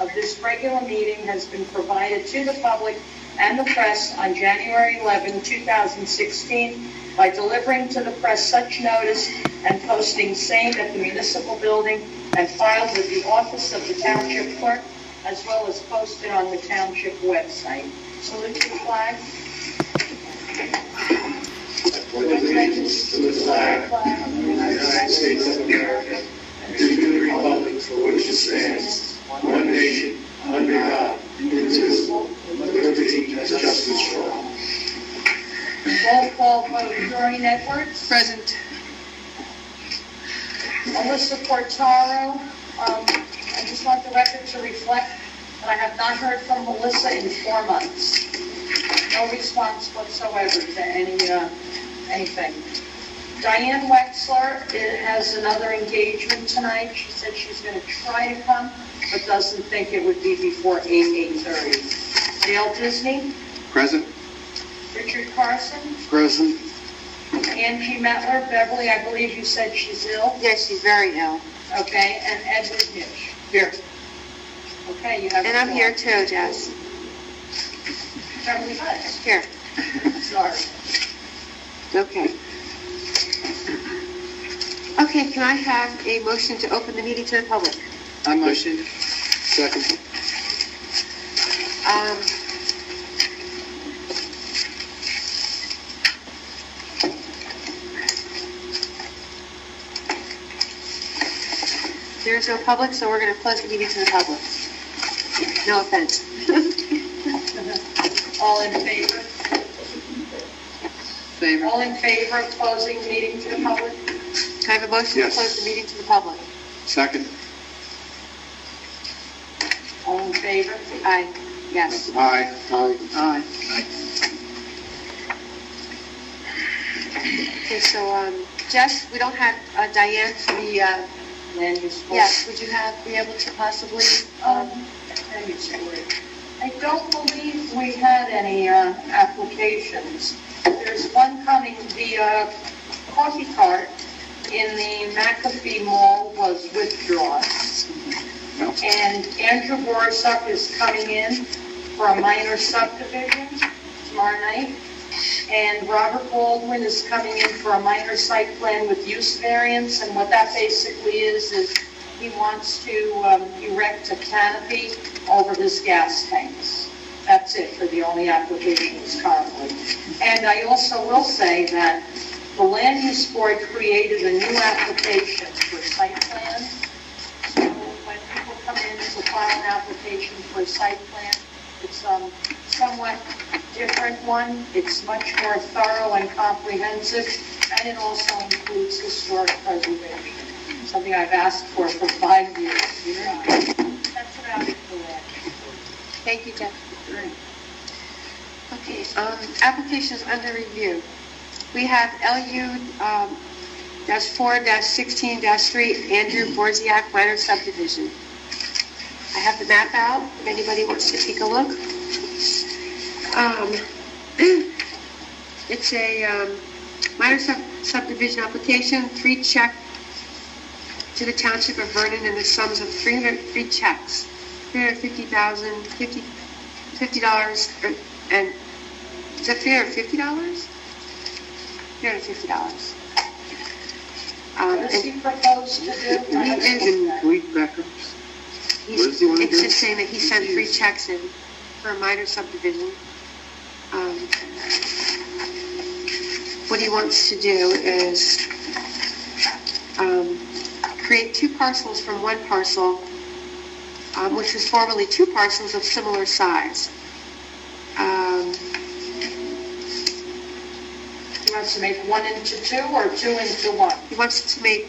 of this regular meeting has been provided to the public and the press on January 11, 2016, by delivering to the press such notice and posting same at the municipal building and filed with the office of the township clerk, as well as posted on the township website. Salute to the flag. Allegiance to the flag of the United States of America and to the republic for which it stands, one nation, under God, indivisible, with liberty and justice for all. Roll call vote. Doreen Edwards. Present. Melissa Portaro. I just want the record to reflect that I have not heard from Melissa in 4 months. No response whatsoever to anything. Diane Wexler has another engagement tonight. She said she's going to try to come, but doesn't think it would be before 8:30. Dale Disney. Present. Richard Carson. Present. Angie Metler. Beverly, I believe you said she's ill. Yes, she's very ill. Okay, and Edward Nish. Here. Okay, you have. And I'm here too, Jess. Beverly Hutz. Here. Sorry. Okay. Okay, can I have a motion to open the meeting to the public? I motion. Second. There's no public, so we're going to close the meeting to the public. No offense. All in favor? Favor. All in favor of closing the meeting to the public? Can I have a motion Yes. to close the meeting to the public? Second. All in favor? Aye. Yes. Aye. Aye. Aye. Okay, so, Jess, we don't have Diane for the, Land use board. yes, would you be able to possibly, Land use board. I don't believe we had any applications. There's one coming, the coffee cart in the McAfee Mall was withdrawn. No. And Andrew Borisuk is coming in for a minor subdivision tomorrow night. And Robert Baldwin is coming in for a minor site plan with use variance. And what that basically is he wants to erect a canopy over his gas tanks. That's it for the only applications currently. And I also will say that the Land Use Board created a new application for site plan. So when people come in to file an application for a site plan, it's somewhat different one. It's much more thorough and comprehensive, and it also includes historic preservation, something I've asked for 5 years. That's about it for that. thank you, Jeff. Okay, applications under review. We have LU -4-16-3, Andrew Borziak minor subdivision. I have the map out, if anybody wants to take a look. It's a minor subdivision application, 3 check to the Township of Vernon in the sums of 3 checks, $350,000, $50, and is that $350? $350. What does he propose to do? Can we back up? What does he want to It's do? just saying that he sent 3 checks in for a minor subdivision. What he wants to do is create 2 parcels from 1 parcel, which was formerly 2 parcels of similar size. He wants to make 1 into 2 or 2 into 1? He wants to make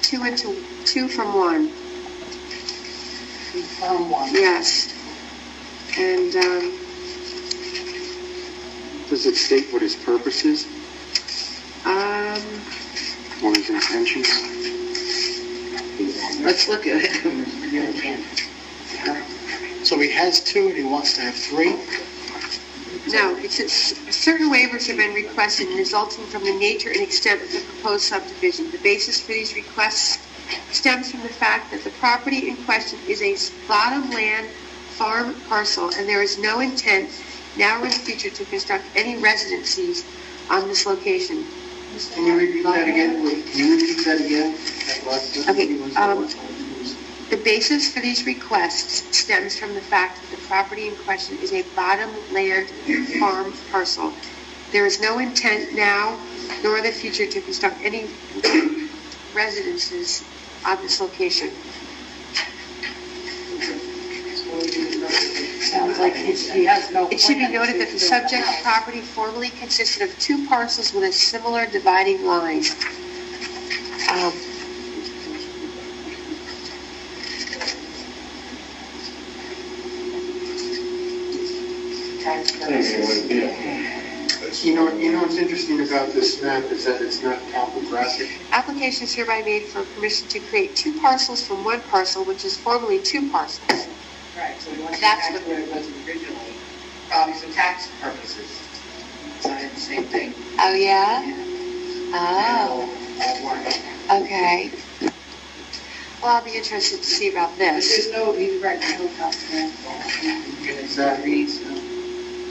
2 from 1. From 1. Yes. And Does it state what his purpose is or his intentions? Let's look at it. So he has 2 and he wants to have 3? no, it's certain waivers have been requested resulting from the nature and extent of the proposed subdivision. The basis for these requests stems from the fact that the property in question is a bottomland farm parcel, and there is no intent now or in the future to construct any residencies on this location. Can you repeat that again? Okay, the basis for these requests stems from the fact that the property in question is a bottomland farm parcel. There is no intent now nor in the future to construct any residences on this location. Sounds like he has no. It should be noted that the subject property formerly consisted of 2 parcels with a similar dividing line. You know what's interesting about this map is that it's not topographic. Application is hereby made for permission to create 2 parcels from 1 parcel, which is formerly 2 parcels. Right, so he wants to That's back what- where it was originally, probably for tax purposes. It's not the same thing. Oh, yeah? Oh, All one. okay. Well, I'll be interested to see about But this. there's no, he's right, no comment. Exactly.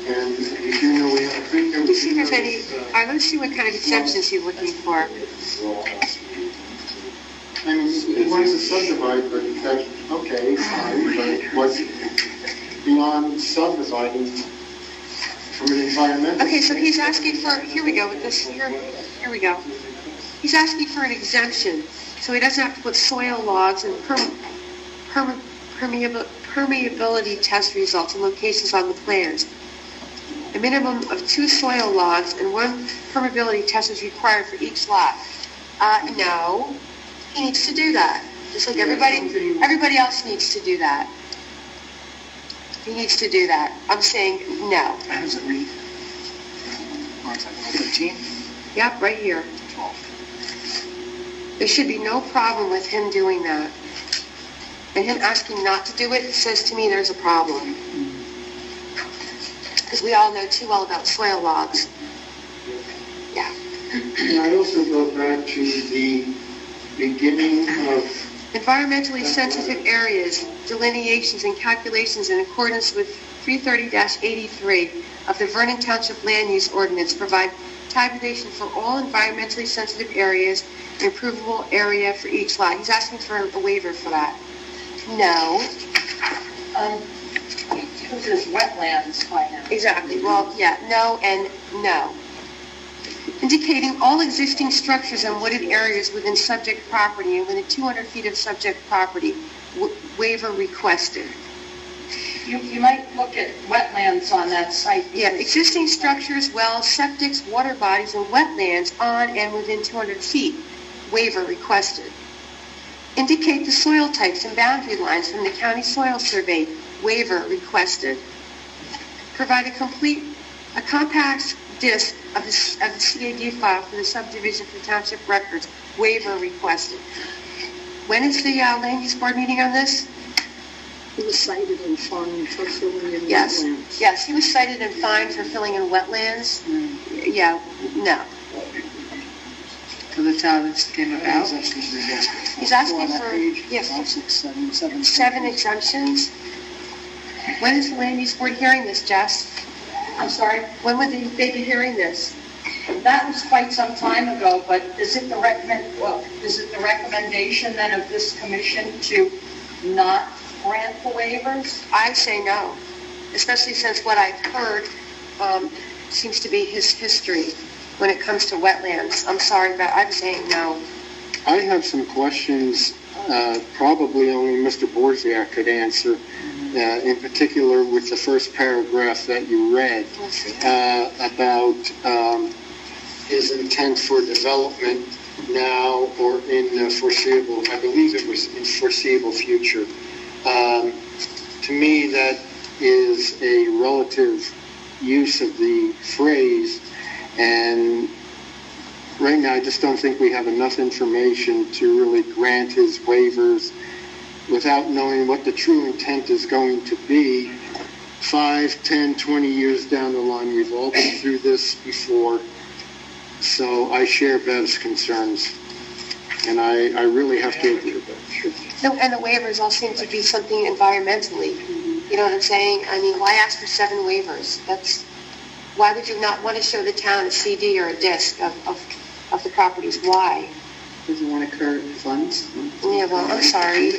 And you do know we have a creek. Let me see if there's any, let's see what kind of exemptions he's looking for. I mean, he wants to subdivide, but that's okay, fine, but what's beyond subdividing from an environmental? Okay, so he's asking for, here we go with this, here we go. He's asking for an exemption, so he doesn't have to put soil logs and permeability test results and locations on the plans. A minimum of 2 soil logs and 1 permeability test is required for each lot. No, he needs to do that, just like everybody else needs to do that. He needs to do that. I'm saying no. How does it read? 13? Yep, right here. There should be no problem with him doing that. And him asking not to do it says to me there's a problem. Because we all know too well about soil logs. Yeah. And I also go back to the beginning of Environmentally sensitive areas, delineations and calculations in accordance with 330-83 of the Vernon Township Land Use Ordinance provide tabulation for all environmentally sensitive areas, and improvable area for each lot. He's asking for a waiver for that. No. Because there's wetlands by now. Exactly. Well, yeah, no and no. Indicating all existing structures and wooded areas within subject property and within 200 feet of subject property. Waiver requested. You might look at wetlands on that site. Yeah, existing structures, wells, septics, water bodies, and wetlands on and within 200 feet. Waiver requested. Indicate the soil types and boundary lines from the county soil survey. Waiver requested. Provide a compact disc of the CAD file for the subdivision for township records. Waiver requested. When is the land use board meeting on this? He was cited and fined for filling in Yes. wetlands. Yes, he was cited and fined for filling in wetlands. Yeah, no. For the town it's came about. He's asking for, yes, 7 exemptions. When is the land use board hearing this, Jess? I'm sorry, When would they be hearing this? that was quite some time ago, but is it the recommendation then of this commission to not grant the waivers? I say no, especially since what I've heard seems to be his history when it comes to wetlands. I'm sorry, but I'm saying no. I have some questions, probably only Mr. Borziak could answer, in particular with the first paragraph that you read, about his intent for development now or in the foreseeable, I believe it was in foreseeable future. To me, that is a relative use of the phrase, and right now I just don't think we have enough information to really grant his waivers without knowing what the true intent is going to be 5, 10, 20 years down the line. We've all been through this before, so I share Bev's concerns. And I really have to, No, and the waivers all seem to be something environmentally. You know what I'm saying? I mean, why ask for 7 waivers? Why would you not want to show the town a CD or a disc of the properties? Why? Doesn't want to incur funds. Yeah, well, I'm sorry.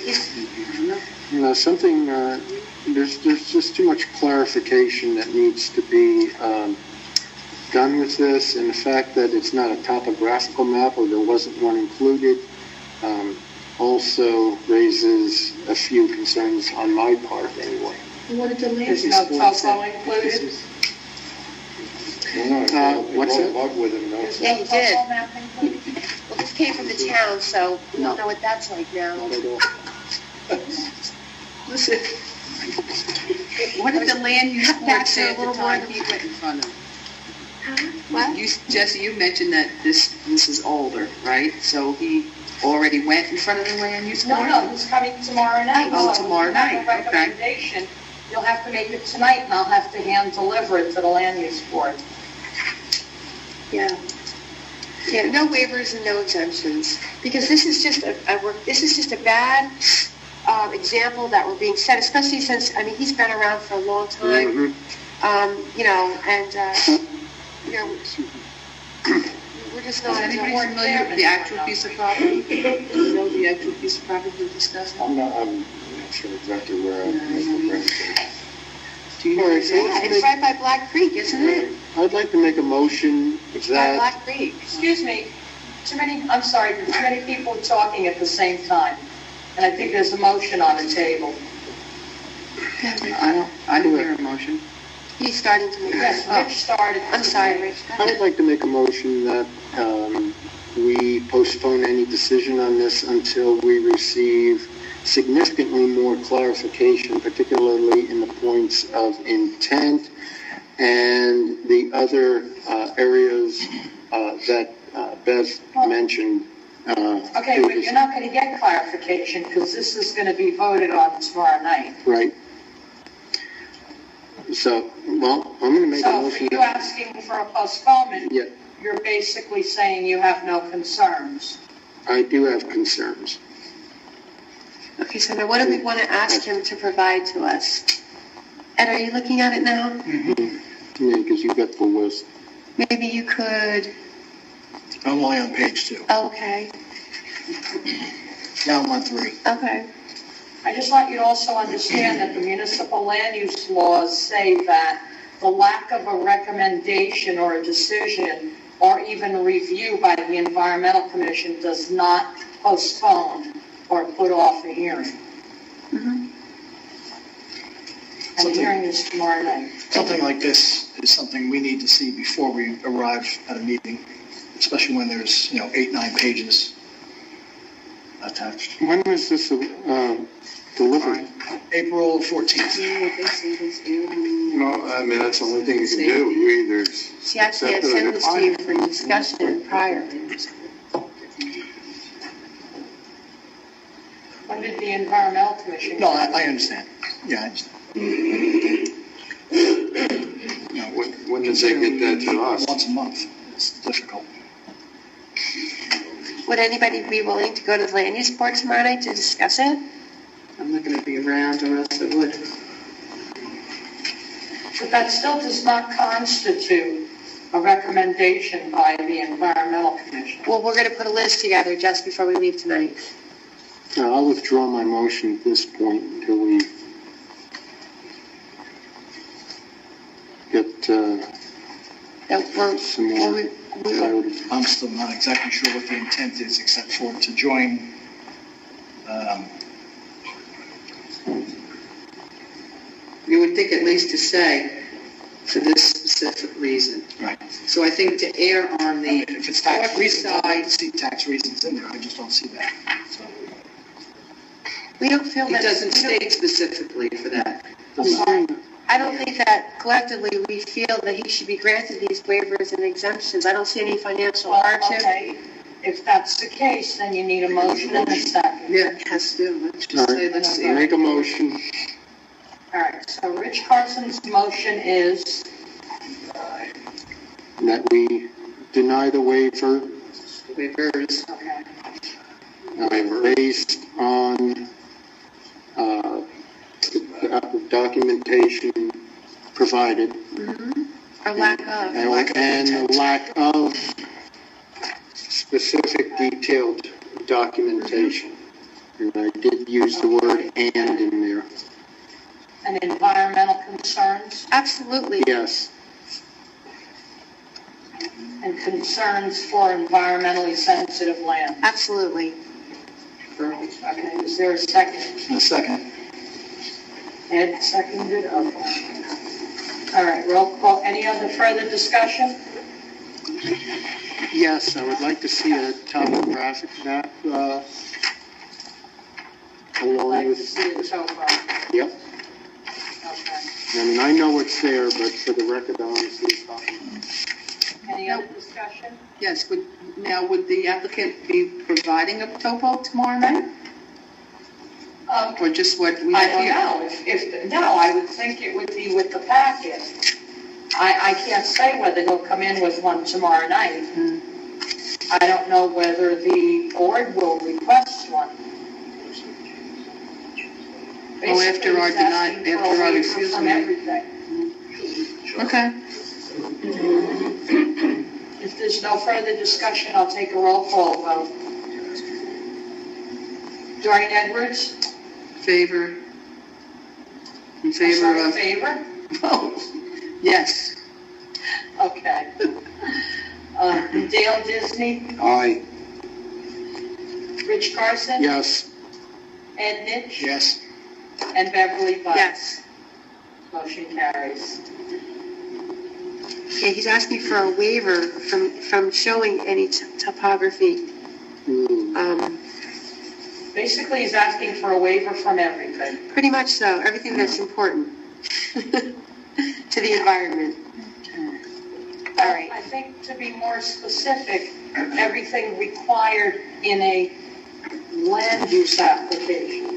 something, there's just too much clarification that needs to be done with this, and the fact that it's not a topographical map, or there wasn't one included, also raises a few concerns on my part anyway. What did the land There's use no board topo say? included? What's that? There's Yeah, no he did. topo map included? Well, this came from the town, so we don't know what that's like now. Listen, what did the land use board Back say to a at the little time more- he went in front of? What? Jesse, you mentioned that this is older, right? So he already went in front of the land use board? No, he's coming tomorrow night. Oh, So tomorrow if you have night, a okay. recommendation, you'll have to make it tonight, and I'll have to hand deliver it to the land use board. Yeah. Yeah, no waivers and no exemptions, because this is just a bad example that we're being set, especially since, I mean, he's been around for a long time, you know, and, you know, we're just not. Is anybody familiar with the actual piece of property? Do you know the actual piece of property we're discussing? I'm not sure exactly where I'm. Do you know Yeah, exactly? it's right by Black Creek, isn't it? I'd like to make a motion It's by that, Black Creek. Excuse me, I'm sorry, there's too many people talking at the same time, and I think there's a motion on the table. I didn't hear a motion. He's starting to make Yes, that. Rich started. I'm sorry, Rich. Go I'd ahead. like to make a motion that we postpone any decision on this until we receive significantly more clarification, particularly in the points of intent and the other areas that Bev mentioned. Okay, but previously. you're not going to get clarification, because this is going to be voted on tomorrow night. Right. So, well, I'm going to make a So for motion. you asking for a postponement, Yeah, you're basically saying you have no concerns. I do have concerns. Okay, so now what do we want to ask him to provide to us? Ed, are you looking at it now? Yeah, because you've got the list. Maybe you could, I'm only on page 2. okay, Now I'm on 3. okay. I just want you to also understand that the municipal land use laws say that the lack of a recommendation or a decision or even a review by the Environmental Commission does not postpone or put off a hearing. Mhm. And the hearing is tomorrow night. Something like this is something we need to see before we arrive at a meeting, especially when there's, 8, 9 pages attached. When was this delivered? April 14th. No, I mean, that's the only thing you can do. You either See, actually, I sent this to you for discussion prior. When did the Environmental Commission? No, I understand. Yeah, I understand. when did they get that to us? Once a month. It's difficult. Would anybody be willing to go to the land use board tomorrow night to discuss it? I'm not going to be around, or else I would. But that still does not constitute a recommendation by the Environmental Commission. Well, we're going to put a list together just before we leave tonight. I'll withdraw my motion at this point until we get That we're, some well, more we, clarity. I'm still not exactly sure what the intent is, except for to join, You would think at least to say, for this specific reason. right. So I think to err on the If it's tax reasons, I'd like side, to see tax reasons in there. I just don't see that. So, we don't feel it that. doesn't we don't- state specifically for that. I don't think that collectively we feel that he should be granted these waivers and exemptions. I don't see any financial Well, hardship. okay, if that's the case, then you need a motion and a second. Yeah, it has to. Let's All just say, right, let's see. make a motion. All right, so Rich Carson's motion is, That we deny the waiver Waivers. okay, based on the documentation provided Or lack of. and the lack of specific detailed documentation. And I did use the word "and" in there. And environmental concerns Absolutely. Yes. and concerns for environmentally sensitive land. Absolutely. Okay, is there a second? A second. Ed seconded, okay. All right, roll call. Any other further discussion? Yes, I would like to see a topographic map I'd along like to with, see a topo. yep. Okay. I mean, I know it's there, but for the record, I want to see a topograph. Any other discussion? Yes, would the applicant be providing a topo tomorrow night? Or just what we I have don't here? know. No, I would think it would be with the packet. I can't say whether he'll come in with one tomorrow night. I don't know whether the board will request one. Oh, after our Basically, he's asking after for a our waiver refusal. from everything. Okay. If there's no further discussion, I'll take a roll call vote. Doreen Edwards? Favor. In I'm favor sorry, of. favor? Vote. Yes. Okay. Dale Disney? Aye. Rich Carson? Yes. Ed Nitsch? Yes. And Beverly Butts? Yes. Motion carries. Yeah, he's asking for a waiver from showing any topography. Basically, he's asking for a waiver from everything. Pretty much so, everything that's important to the environment. All right. I think to be more specific, everything required in a land use application.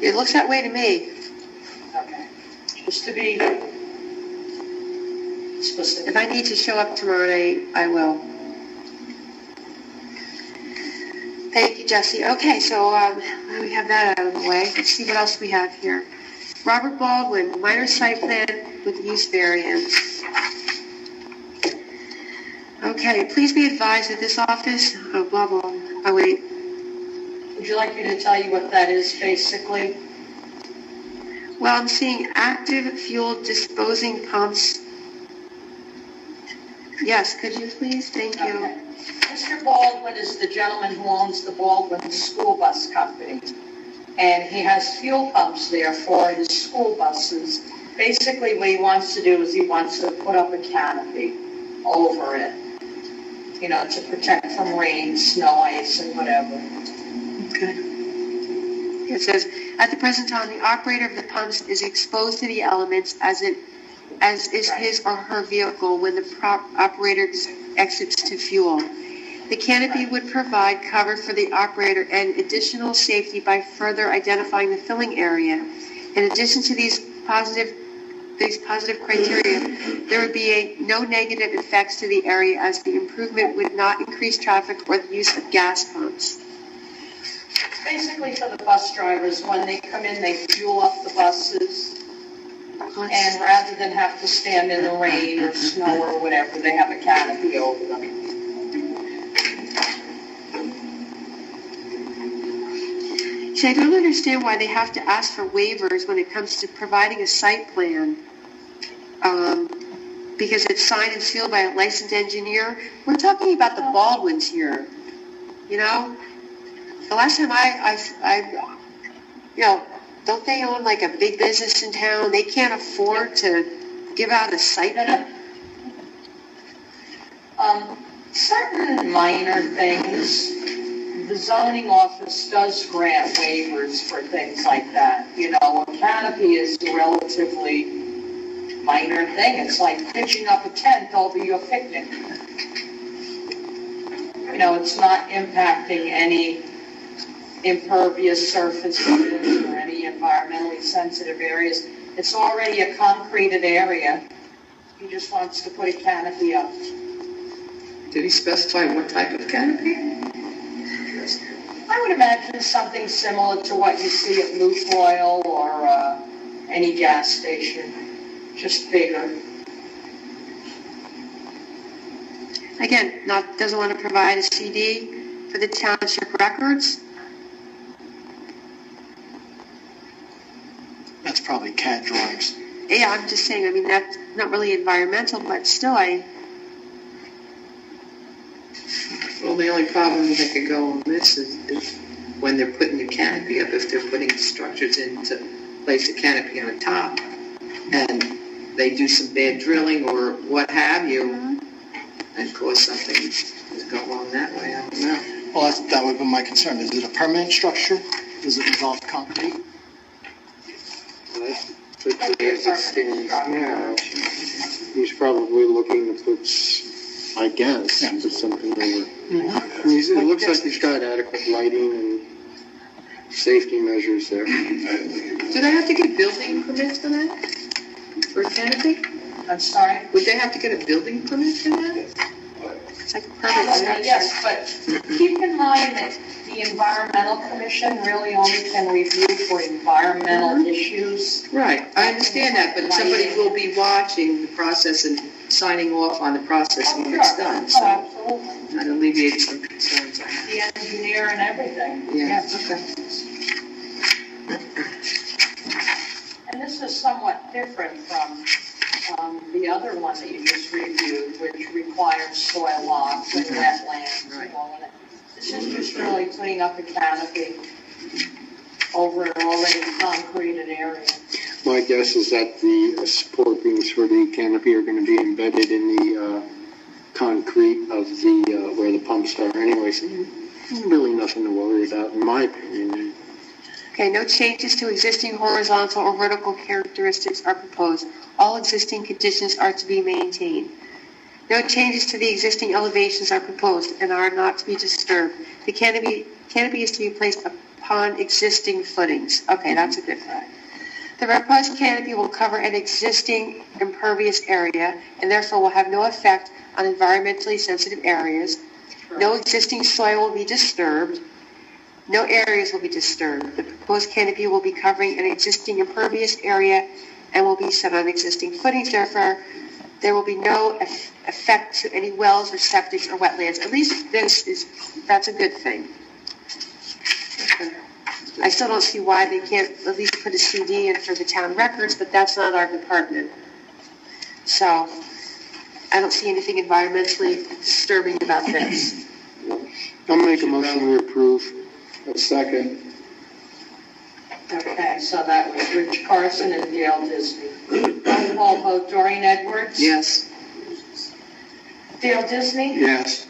It looks that way to me. Okay. Just to be specific. If I need to show up tomorrow night, I will. Thank you, Jesse. Okay, so we have that out of the way. Let's see what else we have here. Robert Baldwin, minor site plan with use variance. Okay, please be advised that this office, oh wait. Would you like me to tell you what that is, basically? Well, I'm seeing active fuel disposing pumps. Yes, could you please? Thank you. Okay. Mr. Baldwin is the gentleman who owns the Baldwin School Bus Company. And he has fuel pumps there for his school buses. Basically, what he wants to do is he wants to put up a canopy over it, you know, to protect from rain, snow, ice, and whatever. Okay. It says, at the present time, the operator of the pumps is exposed to the elements as is his or her vehicle when the operator exits to fuel. The canopy would provide cover for the operator and additional safety by further identifying the filling area. In addition to these positive criteria, there would be no negative effects to the area as the improvement would not increase traffic or the use of gas pumps. It's basically for the bus drivers. When they come in, they fuel up the buses. And rather than have to stand in the rain or snow or whatever, they have a canopy over them. See, I don't understand why they have to ask for waivers when it comes to providing a site plan. Because it's signed and sealed by a licensed engineer. We're talking about the Baldwins here. You know? The last time I you know, don't they own like a big business in town? They can't afford to give out a site plan. Certain minor things, the zoning office does grant waivers for things like that. You know, a canopy is a relatively minor thing. It's like pitching up a tent over your picnic. You know, it's not impacting any impervious surfaces or any environmentally sensitive areas. It's already a concreted area. He just wants to put a canopy up. Did he specify what type of canopy? I would imagine something similar to what you see at Lukoil or any gas station, just bigger. Again, doesn't want to provide a CD for the township records. That's probably CAD drawings. Yeah, I'm just saying, I mean, that's not really environmental, but still Well, the only problem that could go on this is when they're putting the canopy up, if they're putting structures in to place the canopy on top, and they do some bad drilling or what have you, and cause something to go wrong that way, I don't know. Well, that would be my concern. Is it a permanent structure? Does it involve concrete? Yeah, he's probably looking to put, I guess, put something over. It looks like he's got adequate lighting and safety measures there. Do they have to get building permits for that? For a canopy? I'm sorry? Would they have to get a building permit for that? it's like a permanent structure. Yes, but keep in mind that the Environmental Commission really only can review for environmental issues. Right, I understand that, but somebody will be watching the process and signing off on the process when it's done, Oh, so absolutely. that alleviates some concerns I have. The engineer and everything. Yeah, Yes. okay. And this is somewhat different from the other one that you just reviewed, which requires soil logs and wetlands and all of that. This is just really putting up a canopy over an already concreted area. My guess is that the support beams for the canopy are going to be embedded in the concrete of the where the pumps are anyway, so really nothing to worry about, in my opinion. Okay, no changes to existing horizontal or vertical characteristics are proposed. All existing conditions are to be maintained. No changes to the existing elevations are proposed and are not to be disturbed. The canopy is to be placed upon existing footings. Okay, that's a good thing. The proposed canopy will cover an existing impervious area and therefore will have no effect on environmentally sensitive areas. No existing soil will be disturbed. No areas will be disturbed. The proposed canopy will be covering an existing impervious area and will be set on existing footings. Therefore, there will be no effect to any wells or septics or wetlands. At least that's a good thing. Okay. I still don't see why they can't at least put a CD in for the town records, but that's not our department. So, I don't see anything environmentally disturbing about this. I'll make a motion to approve. A second. Okay, so that was Rich Carson and Dale Disney. Roll call vote, Doreen Edwards? Yes. Dale Disney? Yes.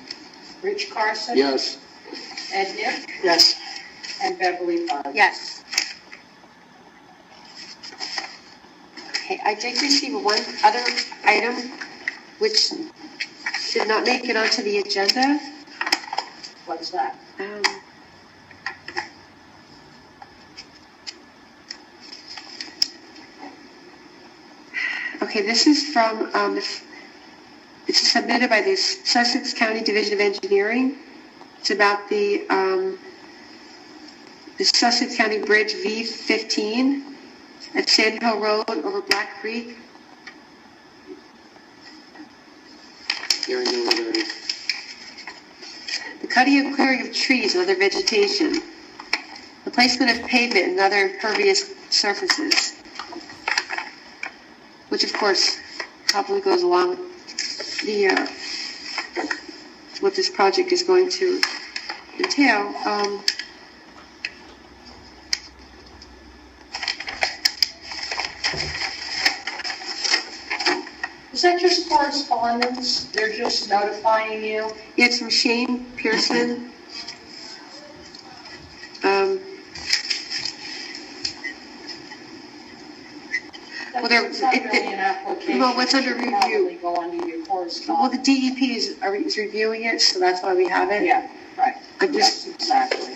Rich Carson? Yes. Ed Nick? Yes. And Beverly Bug? Yes. Okay, I did receive one other item which did not make it onto the agenda. What's that? Okay, this is from, it's submitted by the Sussex County Division of Engineering. It's about the Sussex County Bridge V15 at Sand Hill Road over Black Creek. Yeah, I know what that is. The cutting and clearing of trees and other vegetation. The placement of pavement and other impervious surfaces. Which of course probably goes along with the, what this project is going to entail. Is that just correspondence? They're just notifying you? It's from Shane Pearson. Well, It's not really an application. well, what's under It should review? Probably go under your Well, correspondence. the DEP is reviewing it, so that's why we have it. Yeah, right. I'm just- Yes, exactly.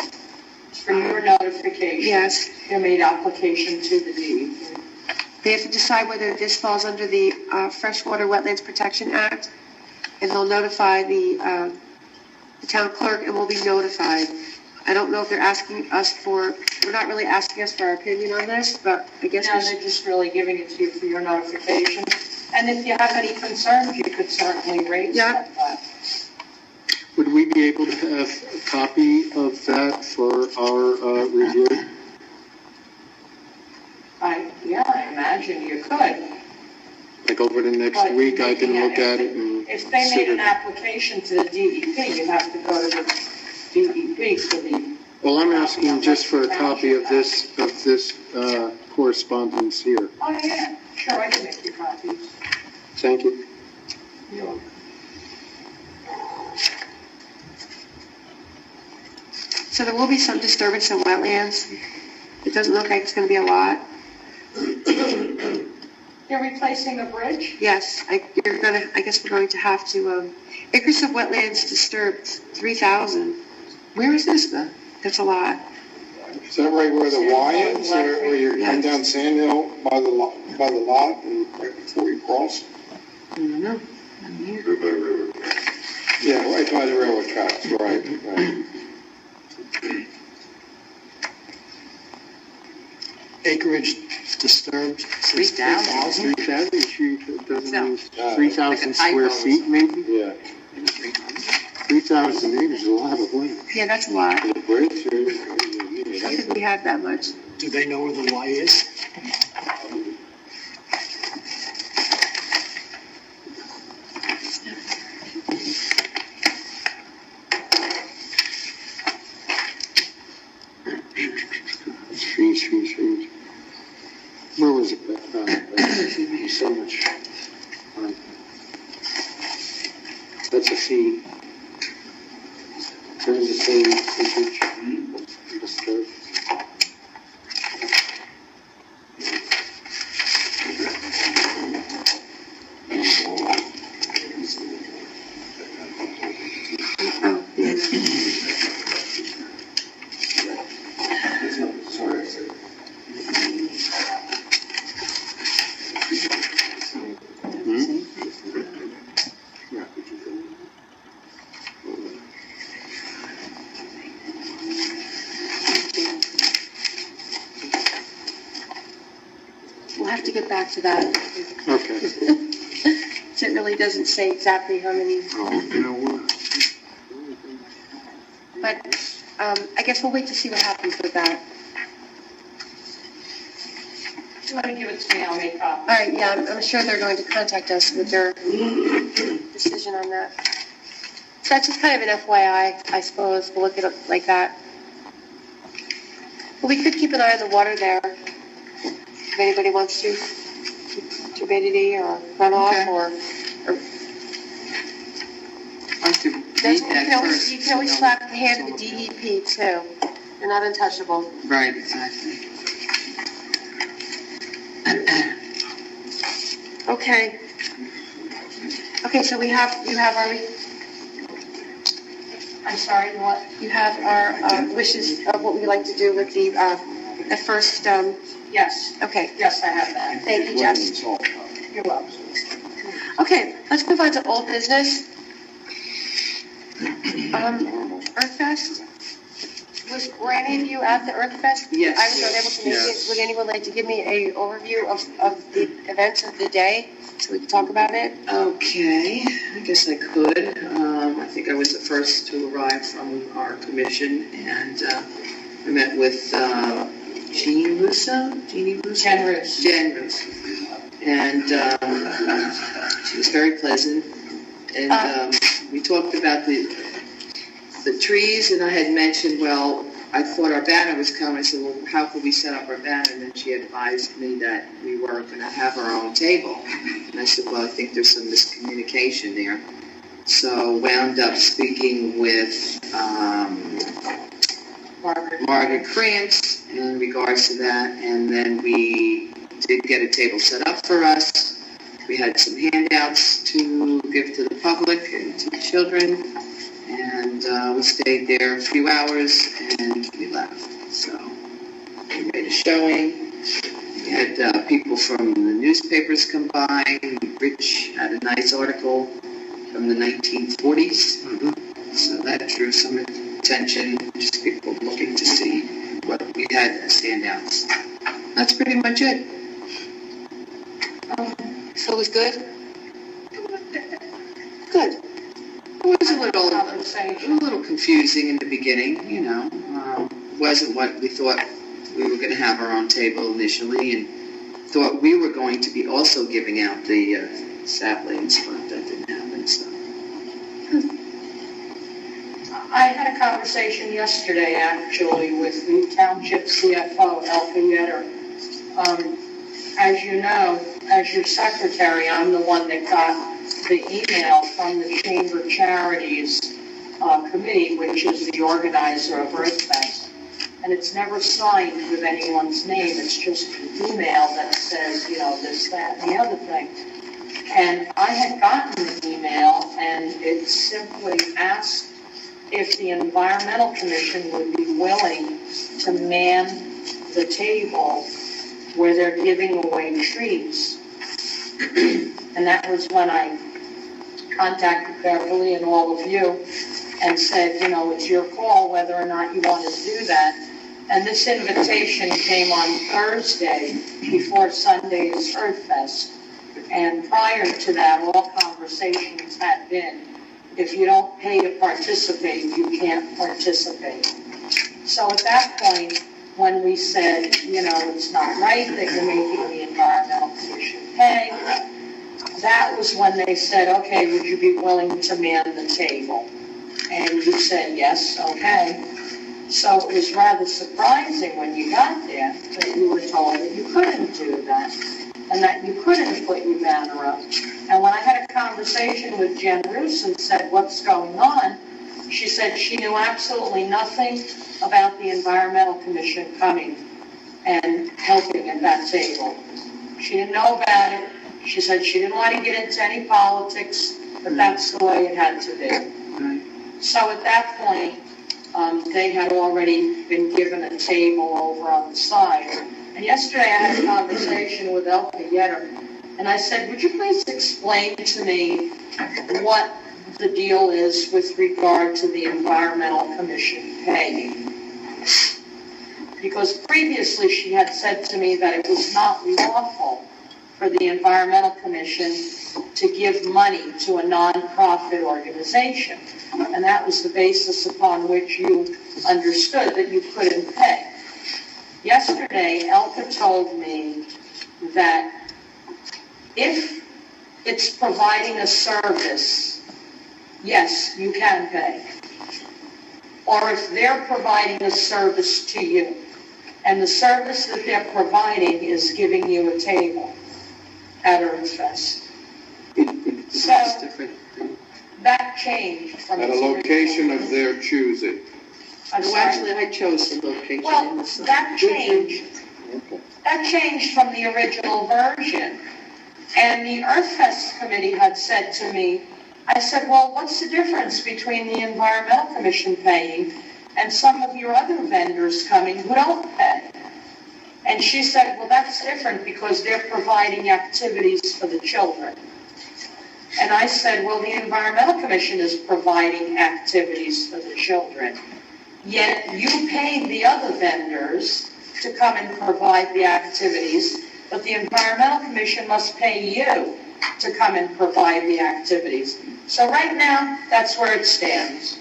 It's for your notification. Yes. You made application to the DEP. They have to decide whether this falls under the Freshwater Wetlands Protection Act, and they'll notify the town clerk, and we'll be notified I don't know if they're asking us for, they're not really asking us for our opinion on this, but I guess No, we they're should. just really giving it to you for your notification. And if you have any concerns, you could certainly raise Yeah. them, but Would we be able to have a copy of that for our review? I imagine you could. Like over the next But week, I can yeah, look at it and If they made consider. an application to the DEP, you have to go to the DEP for the, Well, I'm asking just for a copy of this correspondence here. oh, yeah, sure, I can make you copies. Thank you. So there will be some disturbance in wetlands. It doesn't look like it's going to be a lot. They're replacing a bridge? Yes, I guess we're going to have to, acres of wetlands disturbed, 3,000. Where is this then? That's a lot. Is that right where the Y is, where you Yeah. come down Sand Hill by the lot and right before you cross? I don't know. Yeah, right by the railroad tracks, right. Acreage disturbed, 3,000. 3,000, she doesn't No. mean Uh, 3,000 square typo. feet, maybe? Yeah. 3,000 acres is a lot of land. Yeah, that's a lot. The bridge, How could we have that much? Do they know where the Y is? Trees. Where was it? So much. That's a fee. There's the same acreage. Disturbed. Oh, yeah. We'll have to get back to that. Okay. It really doesn't say exactly how many, but I guess we'll wait to see what happens with that. If you want to give it to me, I'll make copies. All right, yeah, I'm sure they're going to contact us with their decision on that. So that's just kind of an FYI, I suppose. We'll look at it like that. But we could keep an eye on the water there, if anybody wants to. Turbidity or runoff Okay. or I have to read you that can always, first. you can always slap the hand of the DEP too. They're not untouchable. Right, exactly. Okay. Okay, so you have our I'm sorry, what? you have our wishes of what we'd like to do with the at first. Yes, Okay, yes, I have that. thank you, Jess. You're welcome. Okay, let's move on to old business. Earthfest. Were any of you at the Earthfest? Yes. I was not able to make it. Would anyone like to give me an overview of the events of the day so we can talk about it? Okay, I guess I could. I think I was the first to arrive from our commission, and I met with Jeannie Russo? Jen Roos. Jen Russo. And she was very pleasant. And we talked about the trees, and I had mentioned, well, I thought our banner was coming. I said, well, how could we set up our banner? And then she advised me that we weren't going to have our own table. And I said, well, I think there's some miscommunication there. So wound up speaking with Margaret Krantz in regards to that. And then we did get a table set up for us. We had some handouts to give to the public and to the children. And we stayed there a few hours and we left. So we made a showing. We had people from the newspapers come by. Rich had a nice article from the 1940s. So that drew some attention. just people looking to see what we had as standouts. That's pretty much it. So it was good? Good. It was a little confusing in the beginning, you know. Wasn't what we thought. We were going to have our own table initially, and thought we were going to be also giving out the saplings, but that didn't happen, so. I had a conversation yesterday, actually, with the township CFO, Elka Yetter. As you know, as your secretary, I'm the one that got the email from the Chamber Charities Committee, which is the organizer of Earthfest. And it's never signed with anyone's name. It's just an email that says, you know, this, that, and the other thing. And I had gotten the email, and it simply asked if the Environmental Commission would be willing to man the table where they're giving away trees. And that was when I contacted Beverly and all of you and said, you know, it's your call whether or not you want to do that. And this invitation came on Thursday before Sunday's Earthfest. And prior to that, all conversations had been, if you don't pay to participate, you can't participate. So at that point, when we said, you know, it's not right that you're making the Environmental Commission pay, that was when they said, okay, would you be willing to man the table? And you said, yes, okay. So it was rather surprising when you got there that you were told that you couldn't do that and that you couldn't put your banner up. And when I had a conversation with Jen Roos and said, what's going on? She said she knew absolutely nothing about the Environmental Commission coming and helping at that table. She didn't know about it. She said she didn't want to get into any politics, but that's the way it had to be. So at that point, they had already been given a table over on the side. And yesterday I had a conversation with Elka Yetter, and I said, would you please explain to me what the deal is with regard to the Environmental Commission paying? Because previously she had said to me that it was not lawful for the Environmental Commission to give money to a non-profit organization. And that was the basis upon which you understood that you couldn't pay. Yesterday, Elka told me that if it's providing a service, yes, you can pay. Or if they're providing a service to you, and the service that they're providing is giving you a table at Earthfest. So that changed from At a location of their choosing. Well, actually, I chose the location. Well, that changed from the original version. And the Earthfest committee had said to me, I said, well, what's the difference between the Environmental Commission paying and some of your other vendors coming who don't pay? And she said, well, that's different because they're providing activities for the children. And I said, well, the Environmental Commission is providing activities for the children. Yet you paid the other vendors to come and provide the activities, but the Environmental Commission must pay you to come and provide the activities. So right now, that's where it stands.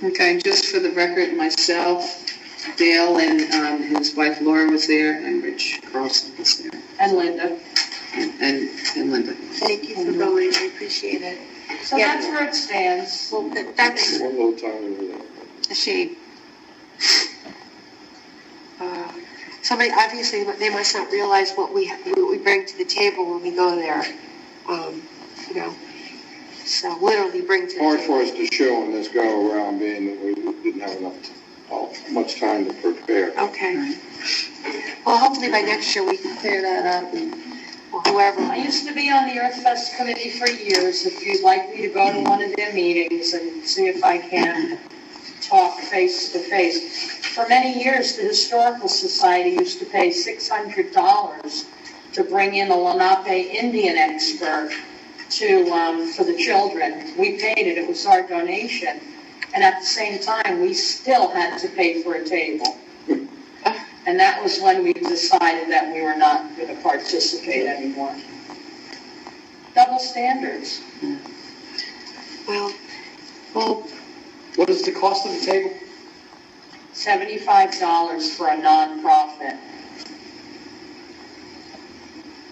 Okay, just for the record, myself, Dale, and his wife Laura was there, and Rich Carlson was there. And Linda. And Linda. Thank you for going, I appreciate it. So that's where it stands. Well, that's One little time over there. a shame. Somebody, obviously, they must not realize what we bring to the table when we go there. You know, so literally bring to the Hard table. for us to show in this go around being that we didn't have much time to prepare. Okay. Well, hopefully by next year we can clear that up, or whoever. I used to be on the Earthfest committee for years. If you'd like me to go to one of their meetings and see if I can talk face to face. For many years, the Historical Society used to pay $600 to bring in a Lenape Indian expert for the children. We paid it. It was our donation. And at the same time, we still had to pay for a table. And that was when we decided that we were not going to participate anymore. Double standards. Well, What is the cost of the table? $75 for a nonprofit.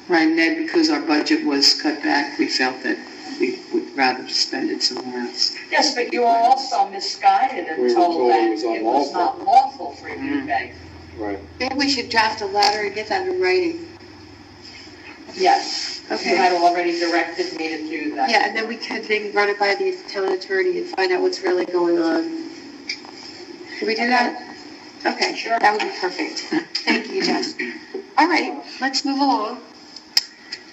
Right, and then because our budget was cut back, we felt that we would rather spend it somewhere else. Yes, but you were also misguided and We were told told that it was it was not lawful for you to pay. Right. maybe we should draft a letter and get that in writing. Yes, Okay. you had already directed me to do that. Yeah, and then we could maybe run it by the town attorney and find out what's really going on. Can we do that? Okay, Sure. that would be perfect. Thank you, Jess. All right, let's move along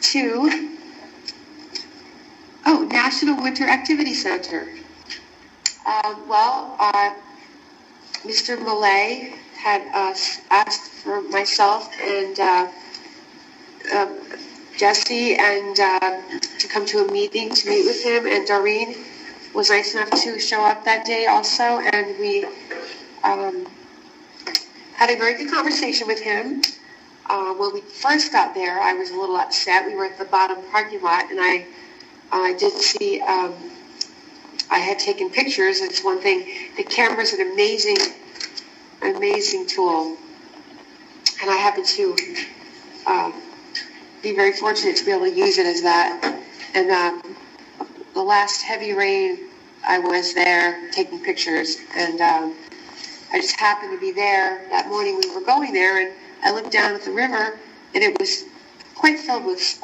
to, National Winter Activity Center. Mr. Millay had asked for myself and Jesse and to come to a meeting to meet with him, and Doreen was nice enough to show up that day also, and we had a very good conversation with him. When we first got there, I was a little upset. We were at the bottom parking lot, and I did see, I had taken pictures. It's one thing. The camera's an amazing tool, and I happen to be very fortunate to be able to use it as that. And the last heavy rain, I was there taking pictures, and I just happened to be there that morning we were going there, and I looked down at the river, and it was quite filled with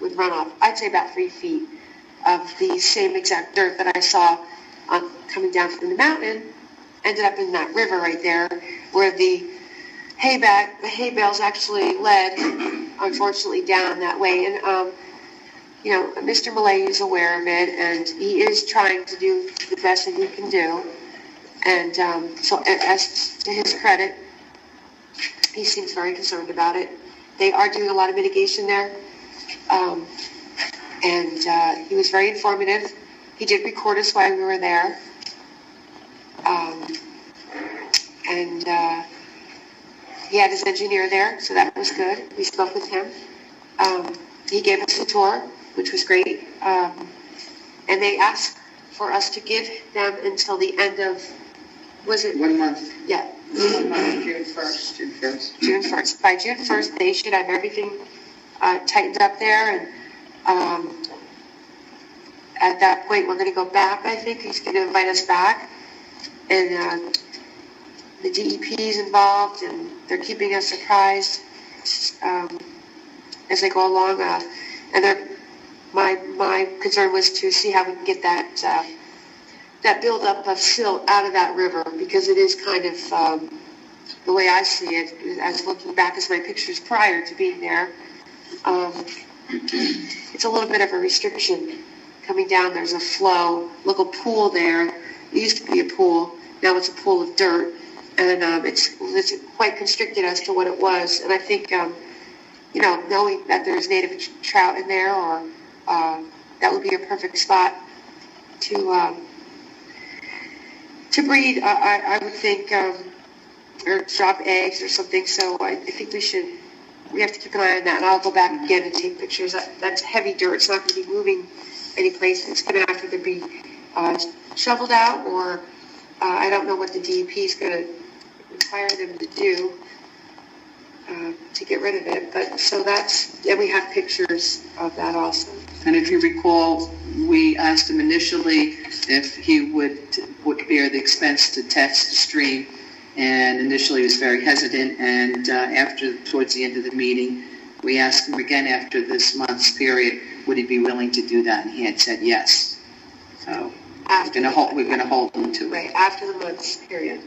runoff. I'd say about 3 feet of the same exact dirt that I saw coming down from the mountain, ended up in that river right there, where the hay bales actually led, unfortunately, down that way. And Mr. Millay is aware of it, and he is trying to do the best that he can do. And so, as to his credit, he seems very concerned about it. They are doing a lot of mitigation there, and he was very informative. He did record us while we were there, and he had his engineer there, so that was good. We spoke with him. He gave us a tour, which was great, and they asked for us to give them until the end of, was it? 1 month. Yeah. June 1st. June 1st. By June 1st, they should have everything tightened up there, and at that point, we're going to go back, I think. He's going to invite us back, and the DEP is involved, and they're keeping us surprised as they go along, and my concern was to see how we can get that buildup of silt out of that river, because it is kind of, the way I see it, as looking back as my pictures prior to being there, it's a little bit of a restriction. Coming down, there's a flow, little pool there. It used to be a pool, now it's a pool of dirt, and it's quite constricted as to what it was. And I think, knowing that there's native trout in there, or that would be a perfect spot to breed, I would think, or drop eggs or something. So I think we have to keep an eye on that, and I'll go back again and take pictures. That's heavy dirt. It's not going to be moving any place. It's going to have to either be shoveled out, or I don't know what the DEP is going to require them to do to get rid of it. But so and we have pictures of that also. And if you recall, we asked him initially if he would bear the expense to test the stream, and initially he was very hesitant, and towards the end of the meeting, we asked him again after this month's period, would he be willing to do that, and he had said yes. So we're going to hold him to it. Right, after the month's period.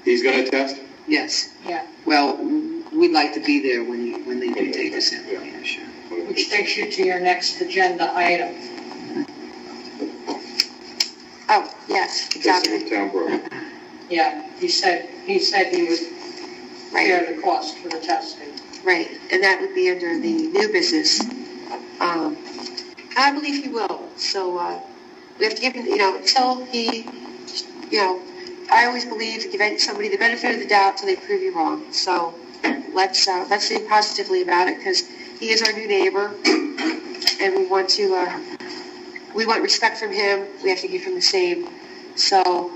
He's gonna test? Yes. Yeah. Well, we'd like to be there when they do take us in. Yeah, sure. Which takes you to your next agenda item. Oh, yes, Testing exactly. of town road. Yeah, he said he would bear the cost for the testing. Right, and that would be under the new business. I believe he will, so we have to give him, until he, I always believe give somebody the benefit of the doubt till they prove you wrong. So let's think positively about it, because he is our new neighbor, and we want respect from him. We have to give him the same. So,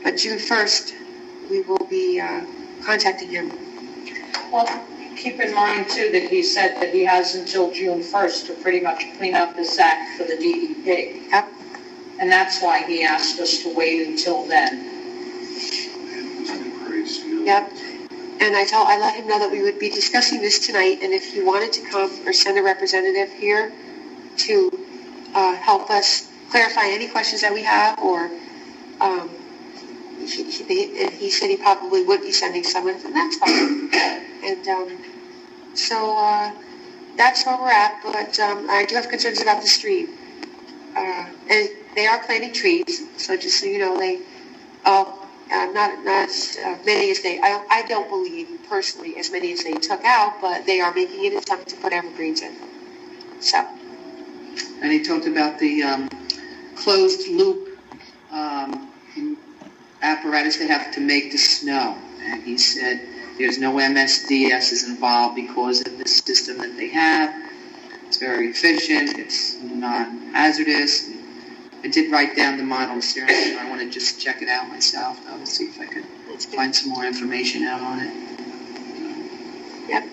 but June 1st, we will be contacting him. Well, keep in mind too that he said that he has until June 1st to pretty much clean up his act for the DEP. Yep. And that's why he asked us to wait until then. Yep. And I let him know that we would be discussing this tonight, and if he wanted to come or send a representative here to help us clarify any questions that we have, or he said he probably would be sending someone, and that's fine. And so that's where we're at, but I do have concerns about the stream. And they are planting trees, so just so you know, not as many as I don't believe personally as many as they took out, but they are making an attempt to put evergreens in. So. And he talked about the closed loop apparatus they have to make the snow. And he said there's no MSDS involved because of the system that they have. It's very efficient. It's non-hazardous. I did write down the model series. I want to just check it out myself, though, to see if I could find some more information out on it. Yep.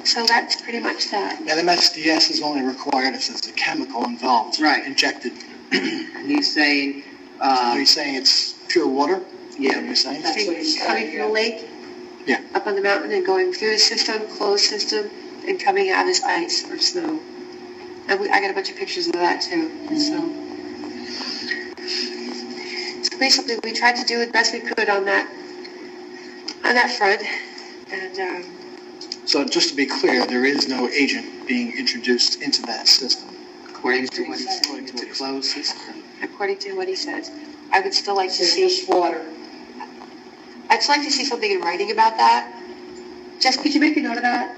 So that's pretty much that. And MSDS is only required if there's a chemical involved. Right. Injected. And he's saying... Are you saying it's pure water? Yeah. You're saying? That's what he's Coming saying. from the lake, Yeah. up on the mountain, and going through the system, closed system, and coming out as ice or snow. And I got a bunch of pictures of that too. So basically, we tried to do the best we could on that front. And So just to be clear, there is no agent being introduced into that system. According to what he said, it's a closed system. according to what he says, I would still like to It's see. just water. I'd just like to see something in writing about that. Jess, could you make a note of that?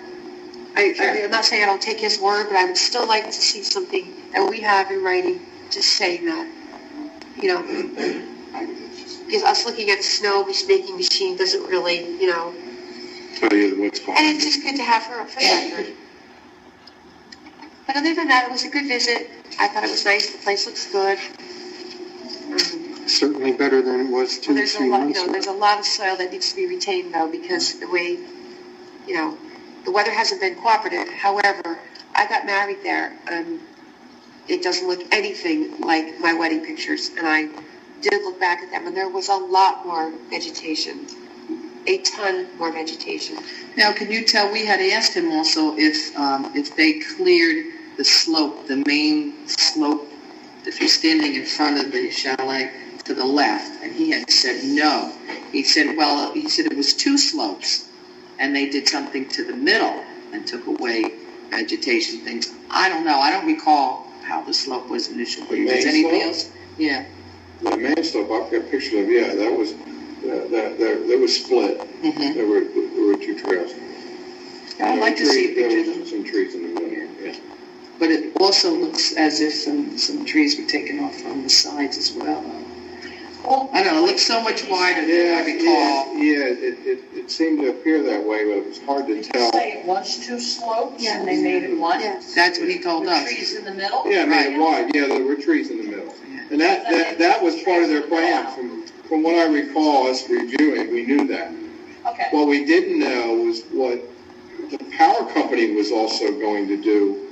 I'm not saying I don't take his word, but I would still like to see something that we have in writing just saying that. Because us looking at a snow making machine doesn't really, Tell you what's going on. and it's just good to have her up for the record. But other than that, it was a good visit. I thought it was nice. The place looks good. Certainly better than it was Well, there's a 3 lot, months ago. there's a lot of soil that needs to be retained though, because the way, the weather hasn't been cooperative. However, I got married there, and it doesn't look anything like my wedding pictures. And I did look back at them, and there was a lot more vegetation, a ton more vegetation. Now, can you tell, we had asked him also if they cleared the slope, the main slope, if you're standing in front of the chalet to the left, and he had said no. He said it was 2 slopes, and they did something to the middle and took away vegetation things. I don't know. I don't recall how the slope was initially. The Was main anything slope? else? Yeah. The main slope, I've got pictures of, that was, that was split. Mm-hmm. There were 2 trails. I'd like to see a picture of There them. were some trees in the middle, yeah. But it also looks as if some trees were taken off on the sides as well. Well, I don't know, it looks so much wider than I recall. It seemed to appear that way, but it was hard to did you tell. say it was 2 slopes and they made it one? Yes. That's what he told With us. trees in the middle? Yeah, I made it wide, there were trees in the middle. And that was part of their plan. From what I recall us reviewing, we knew that. Okay. What we didn't know was what the power company was also going to do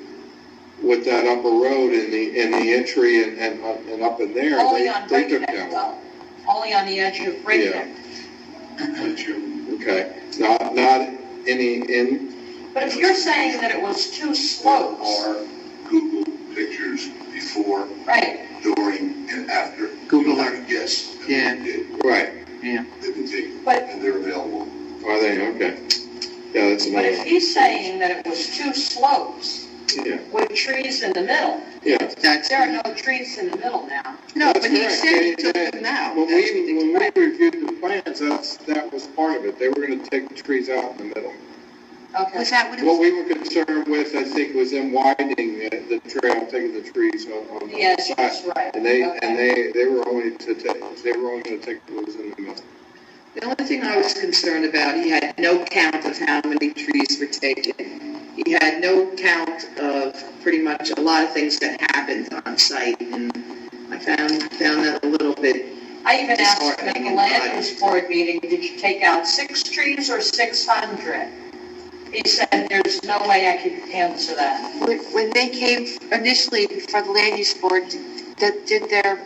with that upper road in the entry and up in there. Only on They took Breakneck down. though. Only on the edge of Breakneck. Okay, not any in. But if you're saying that it was 2 slopes, Are Google pictures before, right, during, and after. Google You'll Earth. have to guess. And Yeah. we did. Right. Yeah. They've been taken, But- and they're available. Are they? Okay. Yeah, that's but another if one. he's saying that it was 2 slopes Yeah. with trees in the middle, Yeah. That's, there are no trees in the middle now. no, That's but he correct. said he took them out. When That's what we they- reviewed the plans, that was part of it. They were going to take the trees out in the middle. Okay. Was that what it What was? we were concerned with, I think, was them widening the trail, taking the trees on the Yes, side. that's right. And they Okay. were only to take, they were only going to take what was in the middle. The only thing I was concerned about, he had no count of how many trees were taken. He had no count of pretty much a lot of things that happened on site, and I found that a little bit. I even asked at the Disheartening. land use board meeting, did you take out 6 trees or 600? He said, there's no way I could answer that. When they came initially before the land use board, did their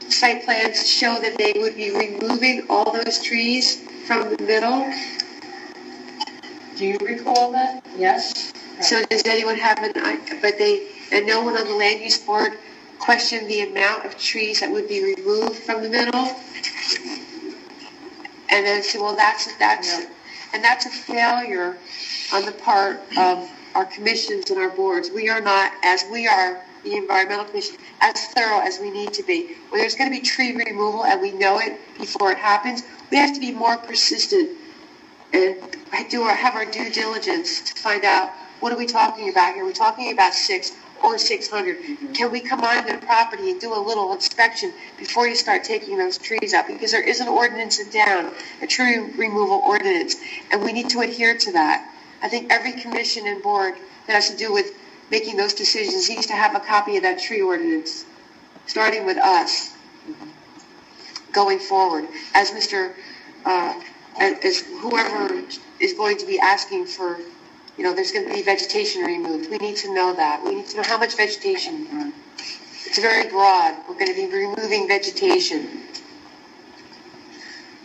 site plans show that they would be removing all those trees from the middle? Do you recall that? Yes? So does anyone have and no one on the land use board questioned the amount of trees that would be removed from the middle? And then say, well, that's a failure on the part of our commissions and our boards. We are not, as we are the environmental commission, as thorough as we need to be. When there's going to be tree removal and we know it before it happens, we have to be more persistent and have our due diligence to find out, what are we talking about here? Are we talking about 6 or 600? Can we come onto the property and do a little inspection before you start taking those trees out? Because there is an ordinance in town, a tree removal ordinance, and we need to adhere to that. I think every commission and board that has to do with making those decisions needs to have a copy of that tree ordinance, starting with us, going forward. As as whoever is going to be asking for, there's going to be vegetation removed. We need to know that. We need to know how much vegetation. It's very broad. We're going to be removing vegetation.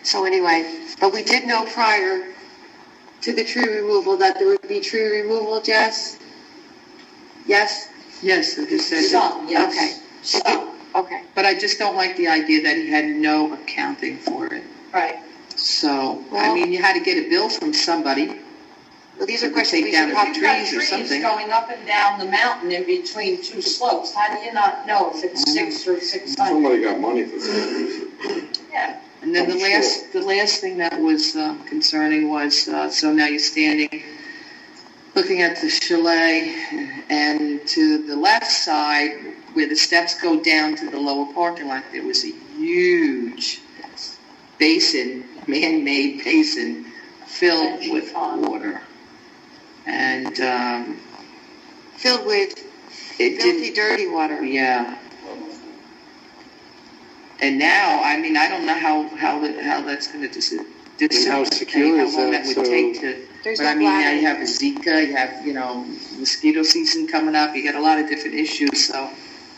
So anyway, but we did know prior to the tree removal that there would be tree removal, Jess? Yes? Yes, I just said that. Some, yes. Okay. Some. Okay. But I just don't like the idea that he had no accounting for it. Right. So, Well- you had to get a bill from somebody. Well, these are Could questions we take down should a have. few You've got trees or trees something. going up and down the mountain in between 2 slopes. How do you not know if it's 6 or 600? Somebody got money for that. Yeah. And then I'm the last thing that was concerning was, so now you're standing, looking at the chalet, and to the left side, where the steps go down to the lower parking lot, there was a huge basin, man-made basin, filled with water. And Filled with it filthy, didn't, dirty water. yeah. And now, I don't know how that's going to dissipate. how secure is how long that? that would So- take to. There's But no now bladder. you have Zika, you have, mosquito season coming up, you got a lot of different issues, so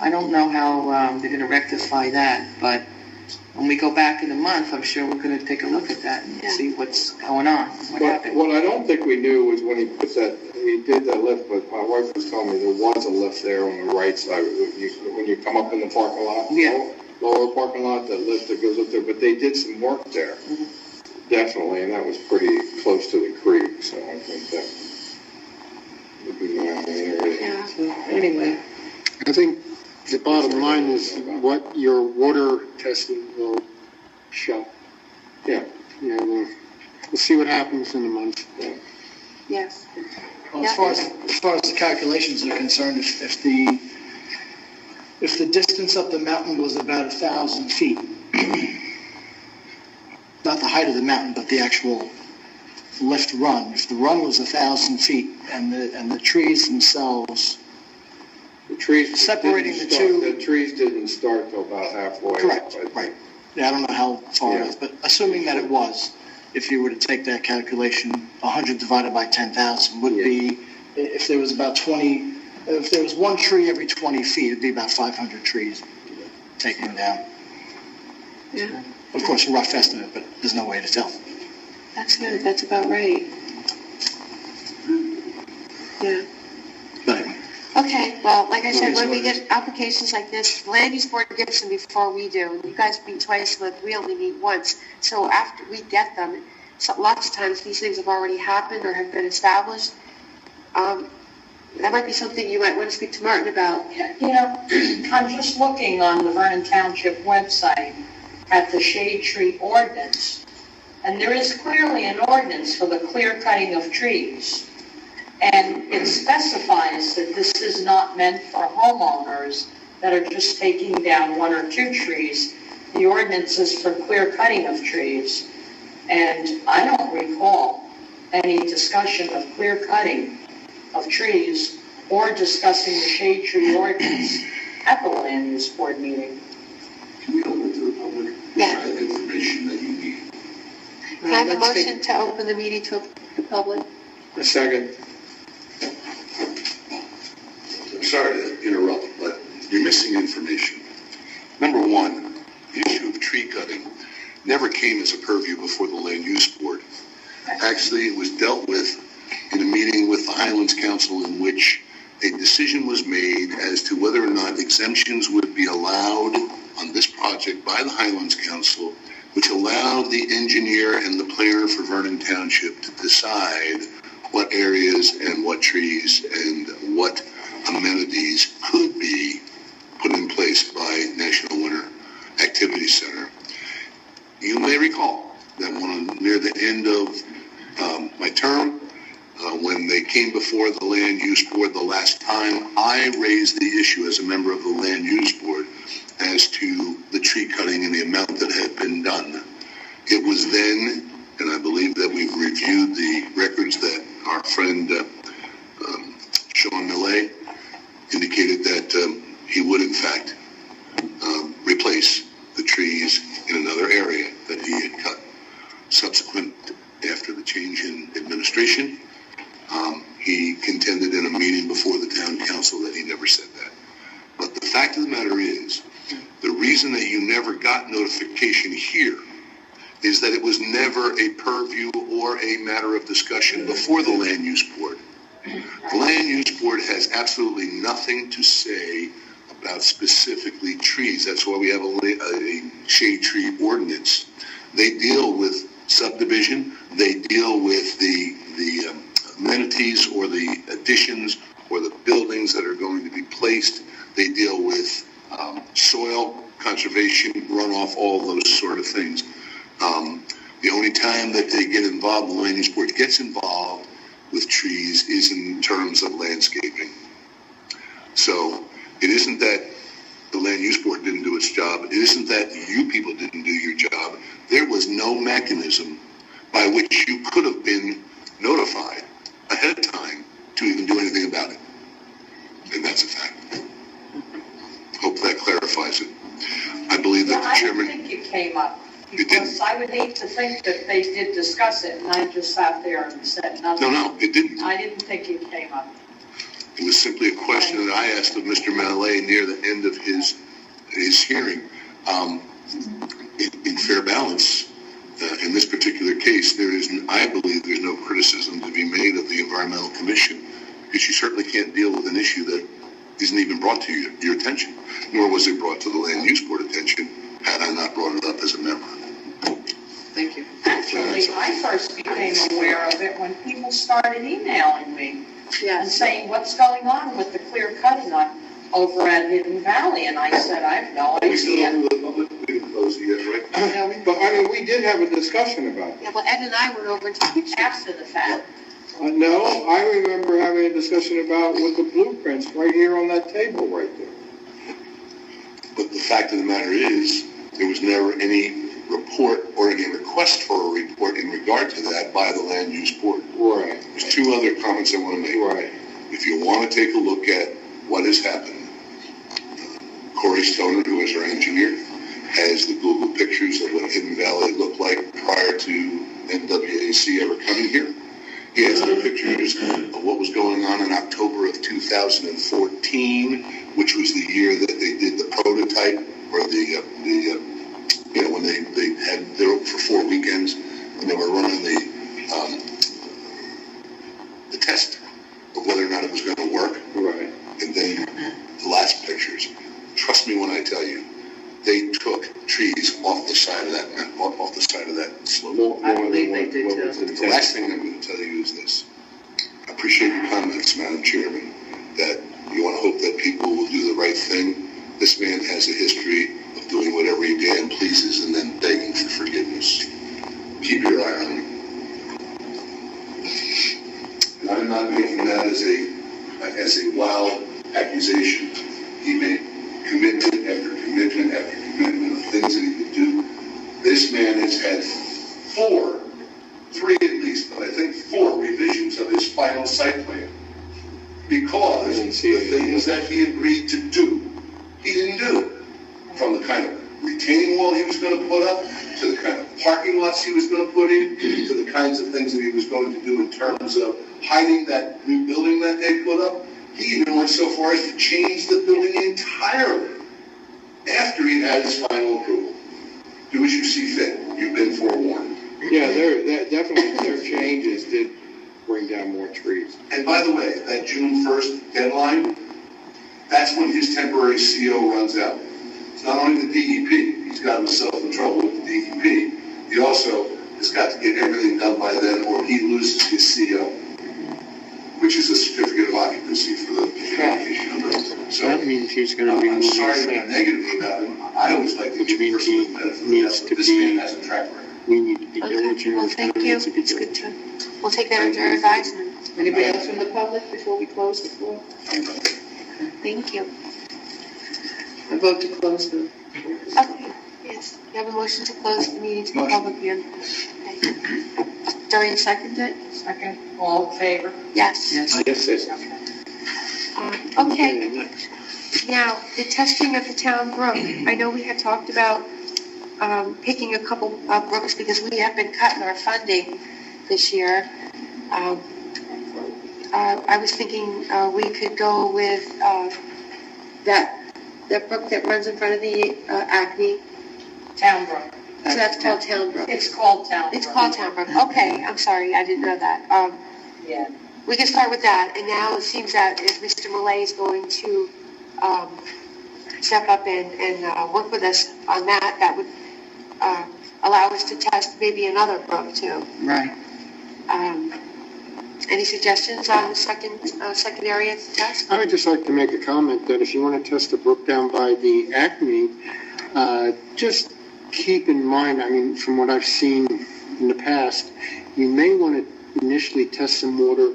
I don't know how they're gonna rectify that, but when we go back in a month, I'm sure we're gonna take a look at that and Yeah. see what's going on, what But happened. what I don't think we knew was when he did that lift, but my wife was telling me there was a lift there on the right side, when you come up in the parking lot. Yeah. Lower parking lot, that lift that goes up there, but they did some work there. Mhm. Definitely, and that was pretty close to the creek, so I think that would be my area. Yeah. So, anyway, I think the bottom line is what your water testing will show. Yeah. We'll see what happens in a month. Yes. Well, as far as the calculations are concerned, if the distance up the mountain was about 1,000 feet, not the height of the mountain, but the actual lift run, if the run was 1,000 feet and the trees themselves, The trees. Separating didn't the start- two- The trees didn't start till about halfway. correct, up, I think. right. Yeah, I don't know how far it Yeah. is, but assuming that it was, if you were to take that calculation, 100 divided by 10,000 would Yeah. be, if there was about 20, if there was one tree every 20 feet, it'd be about 500 trees taken down. Yeah. Of course, a rough estimate, but there's no way to tell. That's good. That's about right. Yeah. But anyway, Okay, well, like I said, Okay, when so we it is. get applications like this, the land use board gets them before we do. You guys meet twice a month, we only meet once. So after we get them, lots of times these things have already happened or have been established. That might be something you might want to speak to Martin about. I'm just looking on the Vernon Township website at the shade tree ordinance, And there is clearly an ordinance for the clear cutting of trees. And it specifies that this is not meant for homeowners that are just taking down 1 or 2 trees. The ordinance is for clear cutting of trees. And I don't recall any discussion of clear cutting of trees or discussing the shade tree ordinance at the land use board meeting. Can we open to the public? Yeah. The information that you need. Can I have a Let's take- motion to open the meeting to the public? A second. I'm sorry to interrupt, but you're missing information. Number one, the issue of tree cutting never came as a purview before the Land Use Board. Actually, it was dealt with in a meeting with the Highlands Council in which a decision was made as to whether or not exemptions would be allowed on this project by the Highlands Council, which allowed the engineer and the planner for Vernon Township to decide what areas and what trees and what amenities could be put in place by National Winter Activity Center. You may recall that near the end of my term, when they came before the Land Use Board the last time, I raised the issue as a member of the Land Use Board as to the tree cutting and the amount that had been done. It was then, and I believe that we've reviewed the records that our friend Sean Millet indicated that he would in fact replace the trees in another area that he had cut. Subsequent, after the change in administration, he contended in a meeting before the town council that he never said that. But the fact of the matter is, the reason that you never got notification here is that it was never a purview or a matter of discussion before the Land Use Board. The Land Use Board has absolutely nothing to say about specifically trees. That's why we have a shade tree ordinance. They deal with subdivision, they deal with the amenities or the additions or the buildings that are going to be placed. They deal with soil conservation, runoff, all those sort of things. The only time that they get involved, the Land Use Board gets involved with trees is in terms of landscaping. So it isn't that the Land Use Board didn't do its job. It isn't that you people didn't do your job. There was no mechanism by which you could have been notified ahead of time to even do anything about it. And that's a fact. Hope that clarifies it. I believe that the chairman... I didn't think it came up, It didn't. because I would hate to think that they did discuss it, and I just sat there and said nothing. No, it didn't. I didn't think it came up. It was simply a question that I asked of Mr. Mallet near the end of his hearing. In fair balance, in this particular case, I believe there's no criticism to be made of the Environmental Commission, because you certainly can't deal with an issue that isn't even brought to your attention, nor was it brought to the Land Use Board attention had I not brought it up as a member. Thank you. Actually, I first became aware of it when people started emailing me and Yes. saying, what's going on with the clear cutting over at Hidden Valley? And I said, I have no We still idea. open to the public? We didn't close it yet, right? But I mean, we did have a discussion about it. Yeah, well, Ed and I went over and took pictures. After the fact. No, I remember having a discussion about with the blueprints right here on that table right there. But the fact of the matter is, there was never any report or any request for a report in regard to that by the Land Use Board. Right. There's 2 other comments I want to make. Right. If you want to take a look at what has happened, Corey Stoner, who is our engineer, has the Google pictures of what Hidden Valley looked like prior to NWAC ever coming here. He has the pictures of what was going on in October of 2014, which was the year that they did the prototype, or when they had there for 4 weekends, and they were running the test of whether or not it was going to work. Right. And then the last pictures. Trust me when I tell you, they took trees off the side of that slope. I believe they did too. The last thing I'm going to tell you is this. I appreciate your comments, Madam Chairman, that you want to hope that people will do the right thing. This man has a history of doing whatever he damn pleases and then begging for forgiveness. Keep your making that as a wild accusation. He made commitment after commitment after commitment of things that he could do. This man has had three at least, but I think 4 revisions of his final site plan. Because the things that he agreed to do, he didn't do. From the kind of retaining wall he was going to put up, to the kind of parking lots he was going to put in, to the kinds of things that he was going to do in terms of hiding that new building that they put up. He even went so far as to change the building entirely after he had his final approval. Do as you see fit. You've been forewarned. Yeah, definitely their changes did bring down more trees. And by the way, that June 1st deadline, that's when his temporary CO runs out. It's not only the DEP, he's got himself in trouble with the DEP, he also has got to get everything done by then or he loses his CO, which is a certificate of occupancy for the application of it. So That means he's going to be I'm sorry to be moving negative about him. I always like to Which give means person he the benefit of the needs doubt, to but this be- man has a track record. We need to be diligent. Okay, well, thank you. Needs to be It's good diligent. to, we'll take that under advisement. Anybody else from the public before we close the floor? Thank you. I vote to close the, Okay, yes, you have a motion to close the meeting to the public again. Okay. Doreen seconded it? Second, all in favor? Yes. yes. Yes, yes. Okay, now, the testing of the town brook. I know we had talked about picking a couple brooks because we have been cutting our funding this year. I was thinking we could go with that brook that runs in front of the Acme. Town Brook. So that's called Town Brook. It's called Town Brook. It's called Town Brook. Okay, I'm sorry, I didn't know that. Yeah. We can start with that, and now it seems that if Mr. Millay is going to step up and work with us on that, that would allow us to test maybe another brook too. Right. Any suggestions on the second area to test? I would just like to make a comment that if you want to test a brook down by the Acme, just keep in mind, I mean, from what I've seen in the past, you may want to initially test some water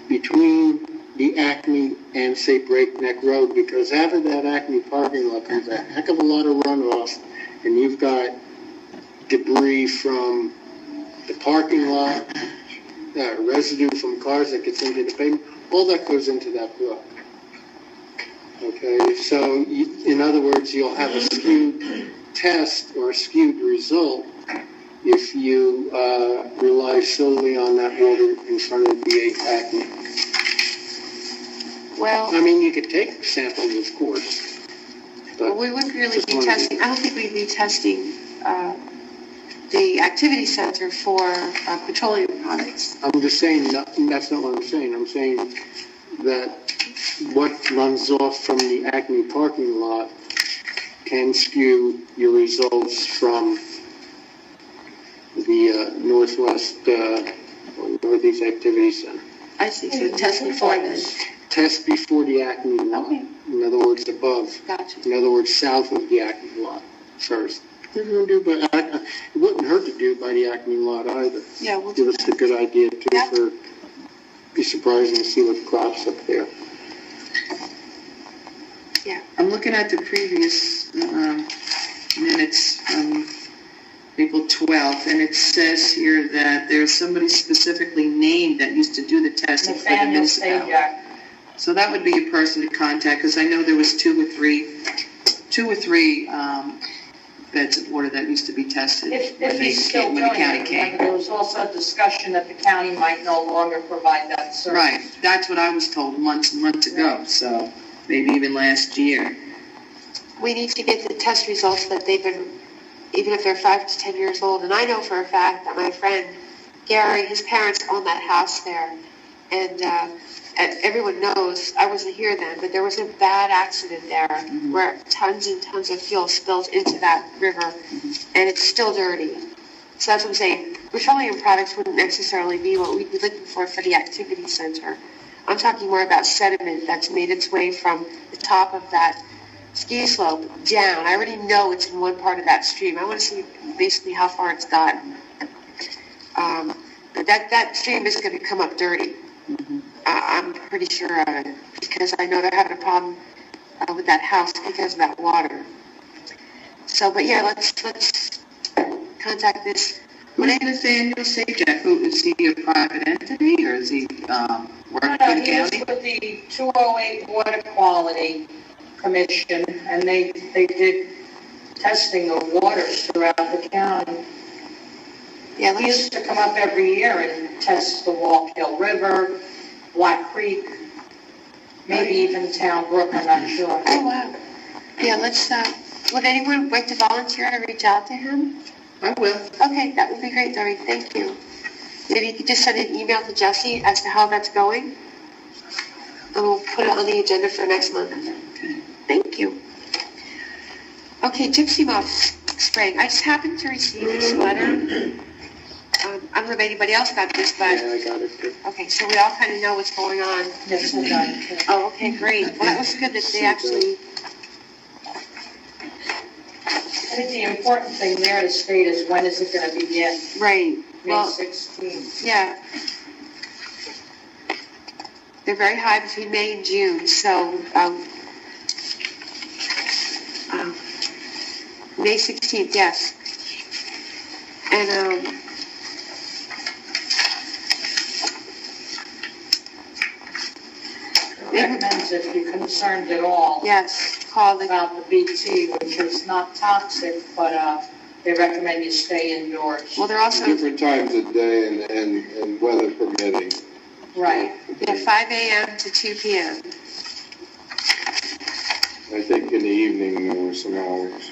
between the Acme and, say, Breakneck Road, because out of that Acme parking lot comes a heck of a lot of runoff, and you've got debris from the parking lot, residue from cars that gets into the pavement, all that goes into that brook. Okay, so in other words, you'll have a skewed test or a skewed result if you rely solely on that water in front of the Acme. Well, I mean, you could take samples, of course. But we wouldn't really just be wanted to- testing, I don't think we'd be testing the activity center for petroleum products. I'm just saying, that's not what I'm saying. I'm saying that what runs off from the Acme parking lot can skew your results from the Northwest or Northeast Activity Center. I see, so test before then. Test before the Acme lot. Okay. In other words, above. Gotcha. In other words, south of the Acme lot first. If you're gonna do, but it wouldn't hurt to do by the Acme lot either. Yeah, we'll Give do us a that. good idea too. Yeah. Be surprising to see what crops up there. I'm looking at the previous minutes from April 12th, and it says here that there's somebody specifically named that used to do the testing for the Nathaniel municipality. Sajak. So that would be a person to contact, because I know there was two or three beds of water that used to be tested If when he's still when doing the county it, came. remember, there was also discussion that the county might no longer provide that service. Right, that's what I was told months and months ago, so maybe even last year. We need to get the test results that they've been, even if they're 5 to 10 years old. And I know for a fact that my friend Gary, his parents own that house there. And everyone knows, I wasn't here then, but there was a bad accident there where tons and tons of fuel spilled into that river, and it's still dirty. So that's what I'm saying. Petroleum products wouldn't necessarily be what we'd be looking for the activity center. I'm talking more about sediment that's made its way from the top of that ski slope down. I already know it's in one part of that stream. I want to see basically how far it's gotten. But that stream is going to come up dirty. pretty sure of it, because I know they're having a problem with that house because of that water. So, but yeah, let's contact this. What did Nathaniel Sajak, who is he a private entity or is he working for the He was county? with the 208 Water Quality Commission, and they did testing of waters throughout the county. Yeah, He let's, used to come up every year and test the Walk Hill River, Black Creek, maybe even Town Brook, I'm not sure. oh wow. Yeah, let's, would anyone like to volunteer to reach out to him? I will. Okay, that would be great, Doreen, thank you. Maybe you could just send an email to Jesse as to how that's going, and we'll put it on the agenda for next month. Thank you. Okay, gypsy moth spraying. I just happened to receive this letter. I don't know if anybody else got this, but, Yeah, I got it too. okay, so we all kind of know what's going on. Yes, I got it. Oh, okay, great. Well, that was good that they actually, I think the important thing there to state is when is it going to begin? right, May well, 16th. yeah. They're very high between May and June, so, May 16th, yes. And, Recommends if you're concerned at all yes, call the, about the BT, which is not toxic, but they recommend you stay indoors. well, they're also, Different times of day and weather permitting. Right. yeah, 5 a.m. to 2 p.m. I think in the evening there were some hours.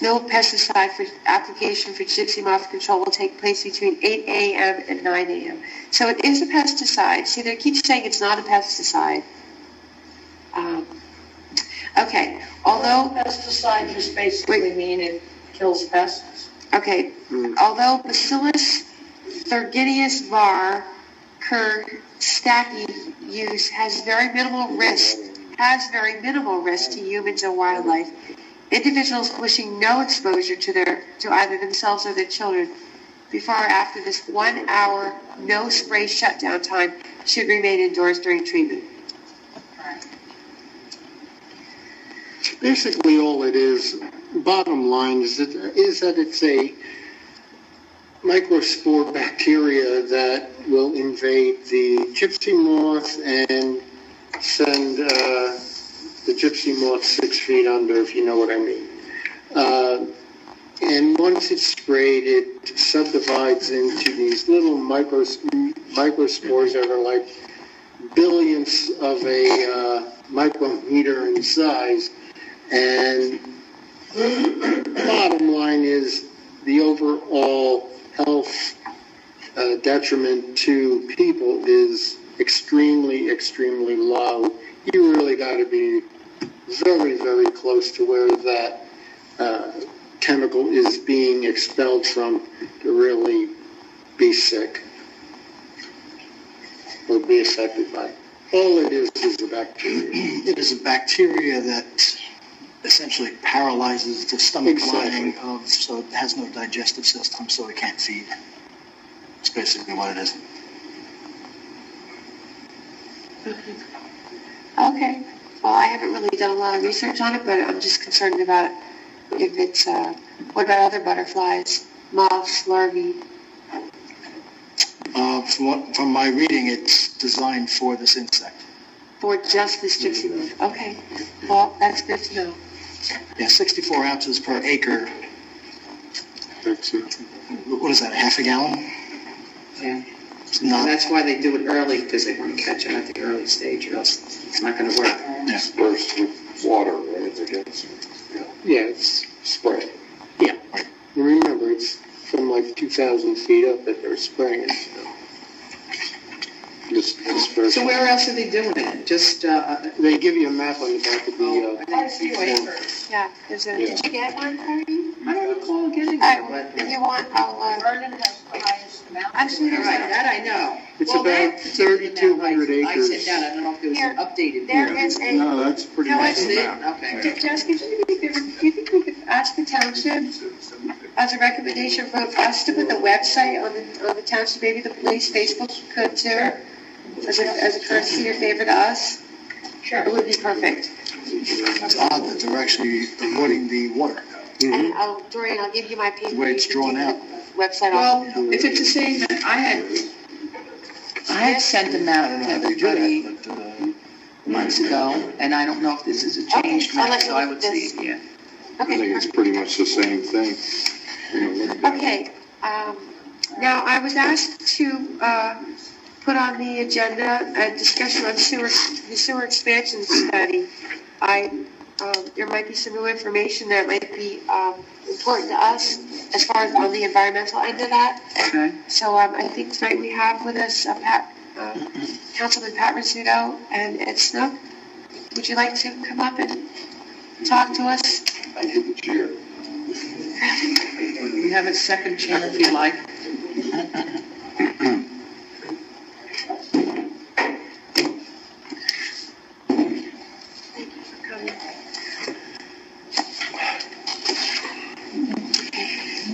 No pesticide for application for gypsy moth control will take place between 8 a.m. and 9 a.m. So it is a pesticide. See, they keep saying it's not a pesticide. Okay, although, Pesticide just basically mean it kills pests. okay, although Bacillus thuringiensis var. Kerstaki use has very minimal risk to humans and wildlife. Individuals wishing no exposure to either themselves or their children before or after this 1 hour no spray shutdown time should remain indoors during treatment. Basically, all it is, bottom line, is that it's a microspore bacteria that will invade the gypsy moth and send the gypsy moth 6 feet under, if you know what I mean. And once it's sprayed, it subdivides into these little microspores that are like billionths of a micrometer in size. And bottom line is the overall health detriment to people is extremely, extremely low. You really got to be very, very close to where that chemical is being expelled from to really be sick or be affected by it. All it is a bacteria. It is a bacteria that essentially paralyzes the stomach lining so it has no digestive system, so it can't feed. That's basically what it is. Okay. Well, I haven't really done a lot of research on it, but I'm just concerned about if it's, what about other butterflies, moths, larvae? From my reading, it's designed for this insect. For just this gypsy moth? Okay. Well, that's good to know. Yeah, 64 ounces per acre. That's it. What is that, half a gallon? Yeah. It's And not, that's why they do it early, because they want to catch it at the early stage, or else it's not going to work. Dispersed with water, right, against Yeah, it's spray. You remember, it's from like 2,000 feet up that they're spraying it. So where else are they doing it? Just, They give you a map on the back of the, Quite a few acres. Yeah, there's a, did you get one, Harvey? I don't recall getting All it, right, but, if you want, I'll, Vernon has the highest amount. actually, all there's right, a, that I know. It's Well, about that particular 3,200 map, I acres. sent down, I don't know if it was Here, updated. there is a, No, that's pretty No, nice it's- map. Okay. Jessica, do you think we could ask the township as a recommendation for us to put the website on the township, maybe the police Facebook could too? as a courtesy or favor to us? Sure. It would be perfect. It's odd that they're actually avoiding the water. And Doreen, I'll give you my paper. The way it's You can drawn take out. the Website Well, off. if it's the same, that I had sent them I out don't to know how they do everybody that, but, months ago, and I don't know if this is a changed Okay, I'll map, let so you I look would at see this. it, yeah. I think it's pretty much the same thing. Okay, now I was asked to, put on the agenda a discussion on the sewer expansion study. There might be some new information that might be, important to us as far as on the environmental end of that. Okay. So, I think tonight we have with us, Councilman Pat Rizzuto and Ed Snook. Would you like to come up and talk to us? I hit the chair. We have a second chair if you like.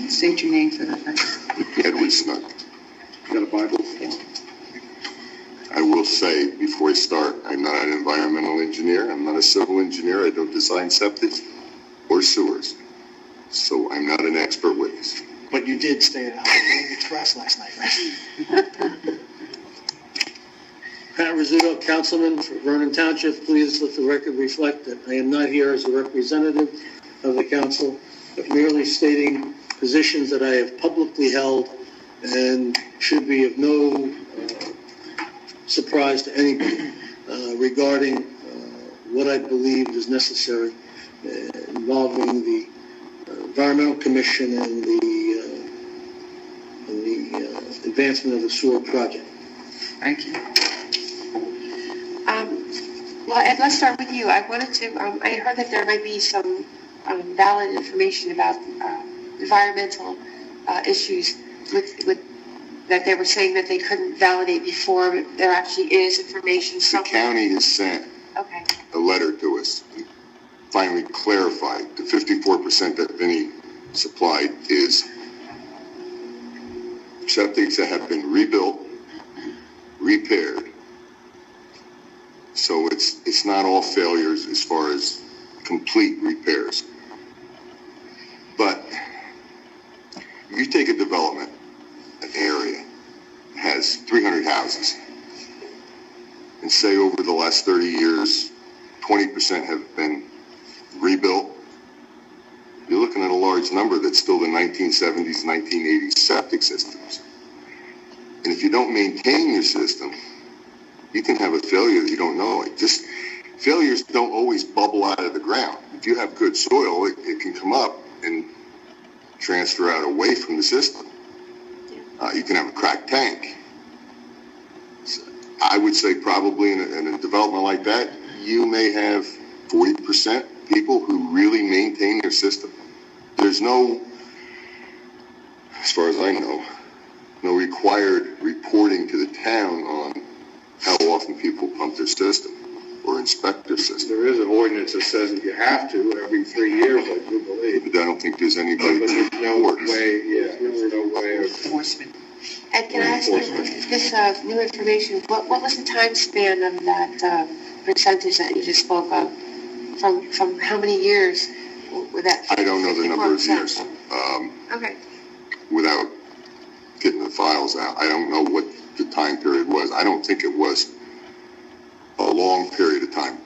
State your name for the record. Edward Snook. Got a Bible? I will say before I start, I'm not an environmental engineer. I'm not a civil engineer. I don't design septic or sewers. So I'm not an expert witness. but you did stay at Holiday Express last night, right? Pat Rizzuto, Councilman for Vernon Township. Please let the record reflect that I am not here as a representative of the council, but merely stating positions that I have publicly held and should be of no surprise to anybody regarding what I believe is necessary involving the Environmental Commission and the advancement of the sewer project. Thank you. Well, Ed, let's start with you. I wanted to, I heard that there might be some valid information about environmental issues with that they were saying that they couldn't validate before, but there actually is information The somewhere. county has sent Okay. a letter to us, finally clarified the 54% that Vinnie supplied is septics that have been rebuilt, repaired. So it's not all failures as far as complete repairs. But if you take a development, an area has 300 houses, and say over the last 30 years, 20% have been rebuilt, you're looking at a large number that's still the 1970s, 1980s septic systems. And if you don't maintain your system, you can have a failure that you don't know. Failures don't always bubble out of the ground. If you have good soil, it can come up and transfer out away from the system. You can have a cracked tank. So I would say probably in a development like that, you may have 40% people who really maintain their system. There's no, as far as I know, no required reporting to the town on how often people pump their system or inspect their system. There is an ordinance that says that you have to every 3 years, I do believe. But I don't think there's anybody But there's that no works. way, there's no way of... Enforcement. Ed, can I ask you, this new information, what was the time span of that percentage that you just spoke of? From how many years would that? I don't know the number of 54%? years. Okay. Without getting the files out, I don't know what the time period was. I don't think it was a long period of time.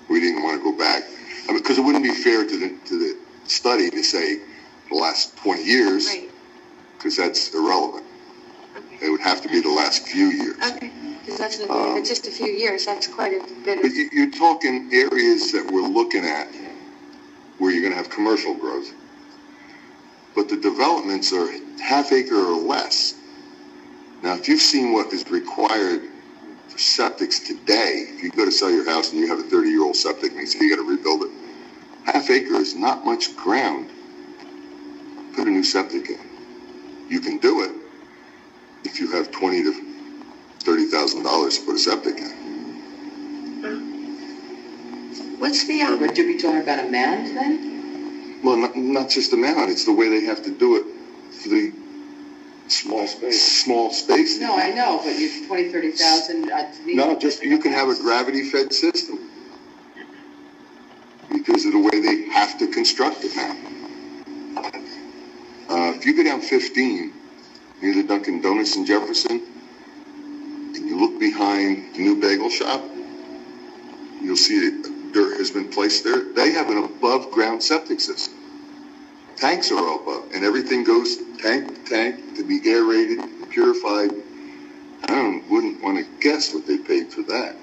We didn't want to go back. I mean, because it wouldn't be fair to the study to say the last 20 years, Right. because that's irrelevant. Okay. It would have to be the last few years. Okay. Because that's if it's just a few years. That's quite a bit But of. you're talking areas that we're looking at where you're going to have commercial growth. But the developments are half acre or less. Now, if you've seen what is required for septics today, if you go to sell your house and you have a 30-year-old septic and you say you got to rebuild it, half acre is not much ground. Put a new septic in. You can do it if you have $20,000 to $30,000 to put a septic in. What's the Would you be talking about a mound then? Well, not just the mound, it's the way they have to do it for the small space. small space. No, I know, but you, 20, 30,000. No, just, you can have a gravity-fed system. Because of the way they have to construct it now. If you go down 15, near the Dunkin' Donuts in Jefferson, and you look behind the new bagel shop, you'll see that dirt has been placed there. They have an above-ground septic system. Tanks are all above, and everything goes tank to tank to be aerated, purified. Wouldn't want to guess what they paid for that.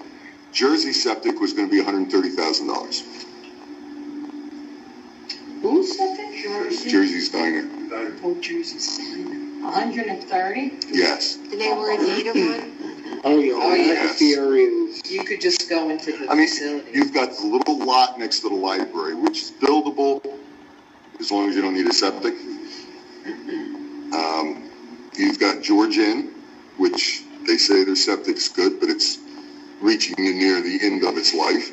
Jersey Septic was going to be $130,000. Who's septic? Jersey's Diner. Oh, Jersey's fine. 130? Yes. And they were in need of one? Oh, yeah, Oh, yeah. that's the area is. You could just go into the I mean, facility. you've got the little lot next to the library, which is buildable as long as you don't need a septic. You've got George Inn, which they say their septic's good, but it's reaching near the end of its life,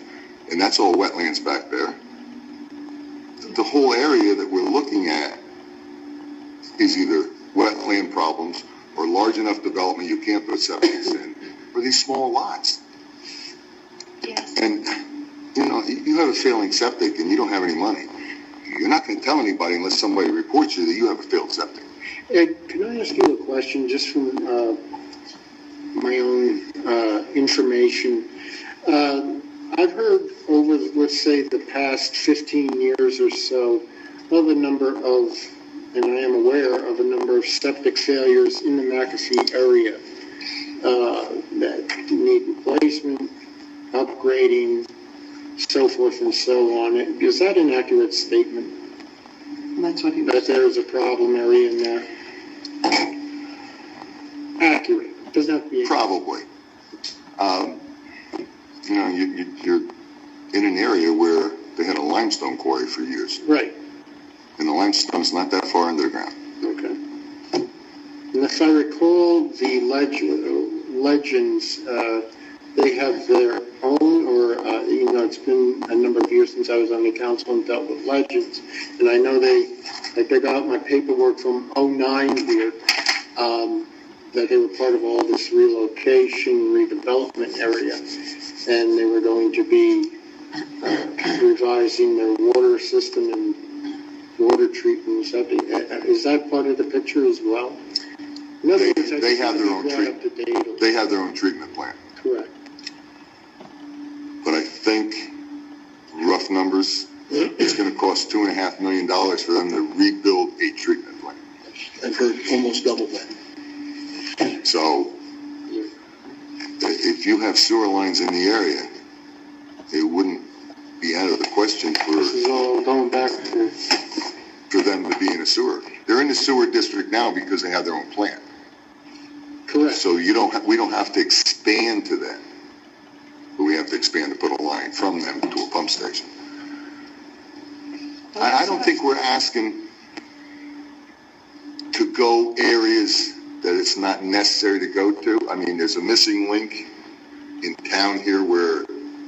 and that's all wetlands back there. The whole area that we're looking at is either wetland problems or large enough development you can't put septics in, or these small lots. Yes. And, you have a failing septic and you don't have any money. You're not going to tell anybody unless somebody reports you that you have a failed septic. Ed, can I ask you a question just from my own information? I've heard over, let's say, the past 15 years or so, of a number of, and I am aware of a number of septic failures in the McAfee area that need replacement, upgrading, so forth and so on. Is that an accurate statement? That's what he was That there is a problem area in there? Accurate. Doesn't have to be. Probably. You're in an area where they had a limestone quarry for years, Right. and the limestone's not that far underground. Okay. And if I recall the legends, they have their own, or, it's been a number of years since I was on the council and dealt with legends. And I know I got out my paperwork from '09 here, that they were part of all this relocation, redevelopment area. And they were going to be revising their water system and water treatment. Is that part of the picture as well? In other words, I They just have wanna their be own brought up to date. They have their own treatment plant. Correct. But I think, rough numbers, it's going to cost $2.5 million for them to rebuild a treatment plant. I've heard almost double that. So, if you have sewer lines in the area, it wouldn't be out of the question This is all going back to, for them to be in a sewer. They're in the sewer district now because they have their own plant. correct. So we don't have to expand to them, but we have to expand to put a line from them to a pump station. I don't think we're asking to go areas that it's not necessary to go to. I mean, there's a missing link in town here where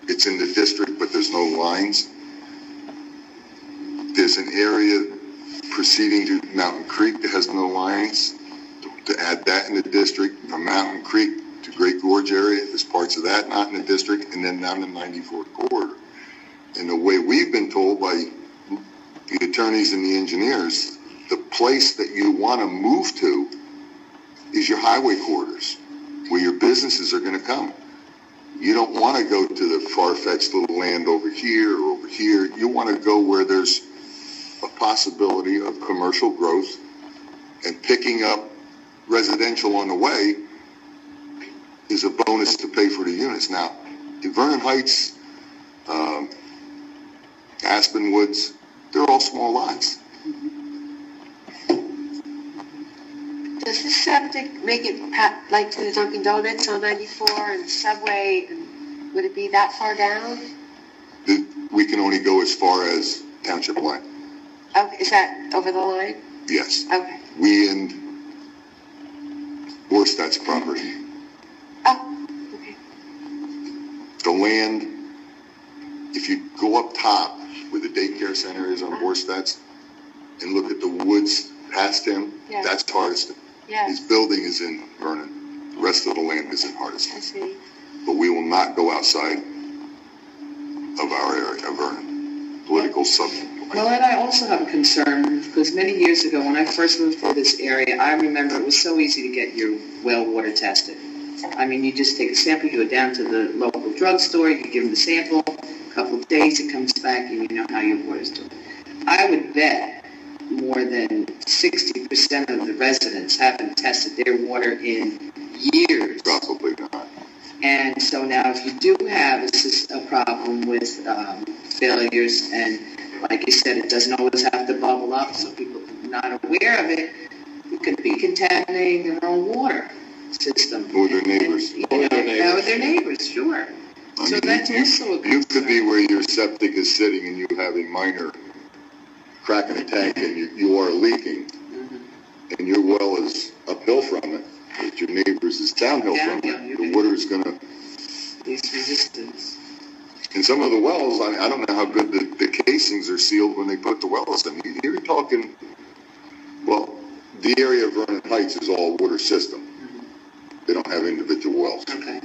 it's in the district, but there's no lines. There's an area proceeding to Mountain Creek that has no lines. To add that in the district, from Mountain Creek to Great Gorge area, there's parts of that not in the district, and then down the 94th corridor. And the way we've been told by the attorneys and the engineers, the place that you want to move to is your highway corridors, where your businesses are going to come. You don't want to go to the far-fetched little land over here or over here. You want to go where there's a possibility of commercial growth, and picking up residential on the way is a bonus to pay for the units. Now, in Vernon Heights, Aspen Woods, they're all small lots. Does the septic make it like to the Dunkin' Donuts on 94 and Subway? And would it be that far down? We can only go as far as township line. Oh, is that over the line? Yes. Okay. We and Borstadt's property. Oh, okay. The land, if you go up top where the daycare center is on Borstadt's and look at the woods past him, Yeah. that's Hardesty. His building is in Vernon. The rest of the land is in Hardisty. I see. But we will not go outside of our area, of Vernon. Political subject. Well, and I also have a concern, because many years ago, when I first moved to this area, I remember it was so easy to get your well water tested. I mean, you just take a sample, you go down to the local drugstore, you give them the sample, a couple of days it comes back, and you know how your water's doing. I would bet more than 60% of the residents haven't tested their water in years. Probably not. And so now if you do have a problem with failures, and like you said, it doesn't always have to bubble up, so people are not aware of it, it could be contaminating their own water system. Or their neighbors. Or their neighbors, sure. I So mean, that's also a you could concern. be where your septic is sitting and you have a minor crack in the tank and you are leaking, and your well is uphill from it, but your neighbor's is downhill from Downhill, it. The water is going to... Least resistance. In some of the wells, I don't know how good the casings are sealed when they put the wells in. You're talking, well, the area of Vernon Heights is all water system. They don't have individual wells. Okay.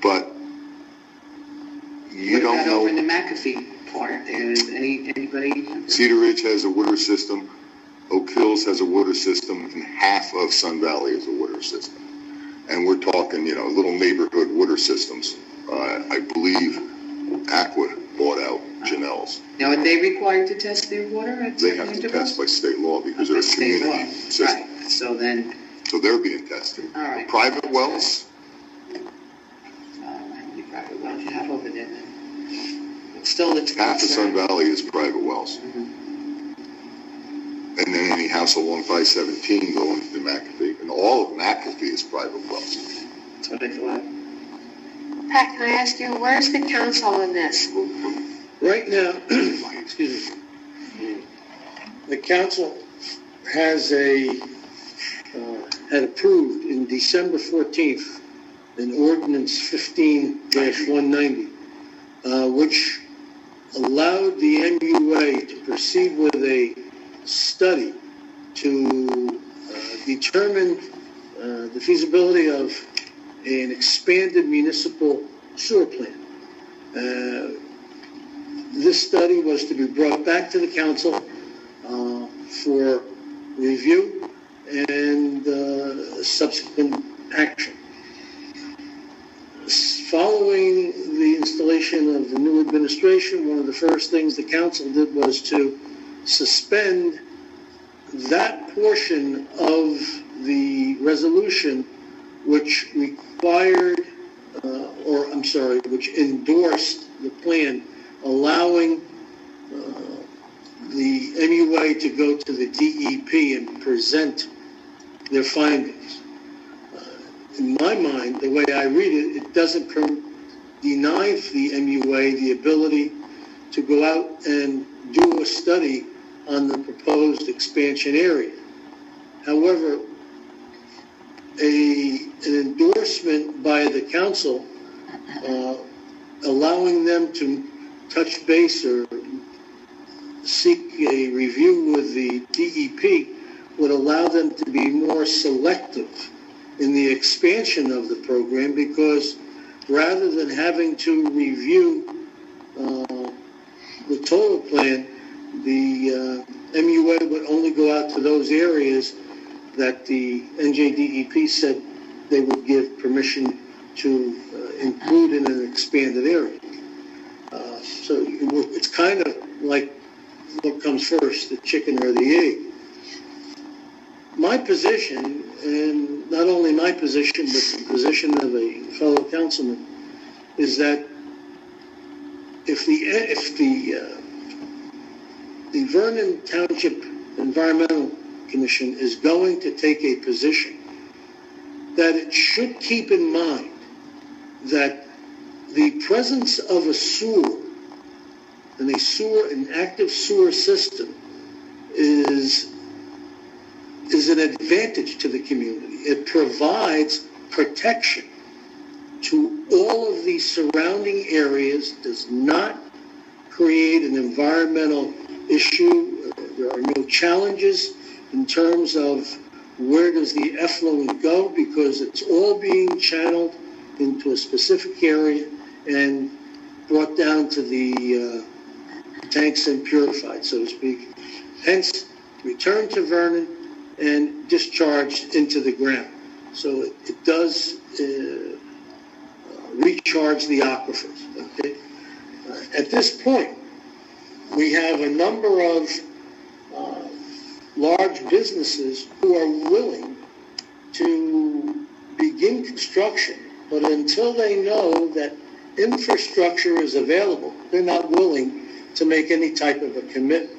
But you What don't about over in the know. McAfee part? Is anybody? Cedar Ridge has a water system. Oak Hills has a water system, and half of Sun Valley is a water system. And we're talking, little neighborhood water systems. I believe Aqua bought out Janelle's. Now, are they required to test their water at They certain have to intervals? test by state law because they're a State law. community system. Right, so then, So they're being tested. all right. Private wells, How many private wells you have over there then? But still, it's half of Sun concern. Valley is private wells. And then any house along 517 going to McAfee, and all of McAfee is private wells. That's what I thought. Pat, can I ask you, where's the council on this? Right now, excuse me, the council has had approved in December 14th, an ordinance 15-190, which allowed the MUA to proceed with a study to determine the feasibility of an expanded municipal sewer plant. This study was to be brought back to the council for review and subsequent action. Following the installation of the new administration, one of the first things the council did was to suspend that portion of the resolution which required, which endorsed the plan allowing the MUA to go to the DEP and present their findings. In my mind, the way I read it, it doesn't deny the MUA the ability to go out and do a study on the proposed expansion area. However, an endorsement by the council allowing them to touch base or seek a review with the DEP would allow them to be more selective in the expansion of the program, because rather than having to review the total plan, the MUA would only go out to those areas that the NJDEP said they would give permission to include in an expanded area. So it's kind of like what comes first, the chicken or the egg. My position, and not only my position, but the position of a fellow councilman, is that if the Vernon Township Environmental Commission is going to take a position, that it should keep in mind that the presence of a sewer, an active sewer system, is an advantage to the community. It provides protection to all of the surrounding areas, does not create an environmental issue. There are no challenges in terms of where does the effluent go? Because it's all being channeled into a specific area and brought down to the tanks and purified, so to speak. Hence, returned to Vernon and discharged into the ground. So it does recharge the aquifers. Okay? At this point, we have a number of large businesses who are willing to begin construction, but until they know that infrastructure is available, they're not willing to make any type of a commitment.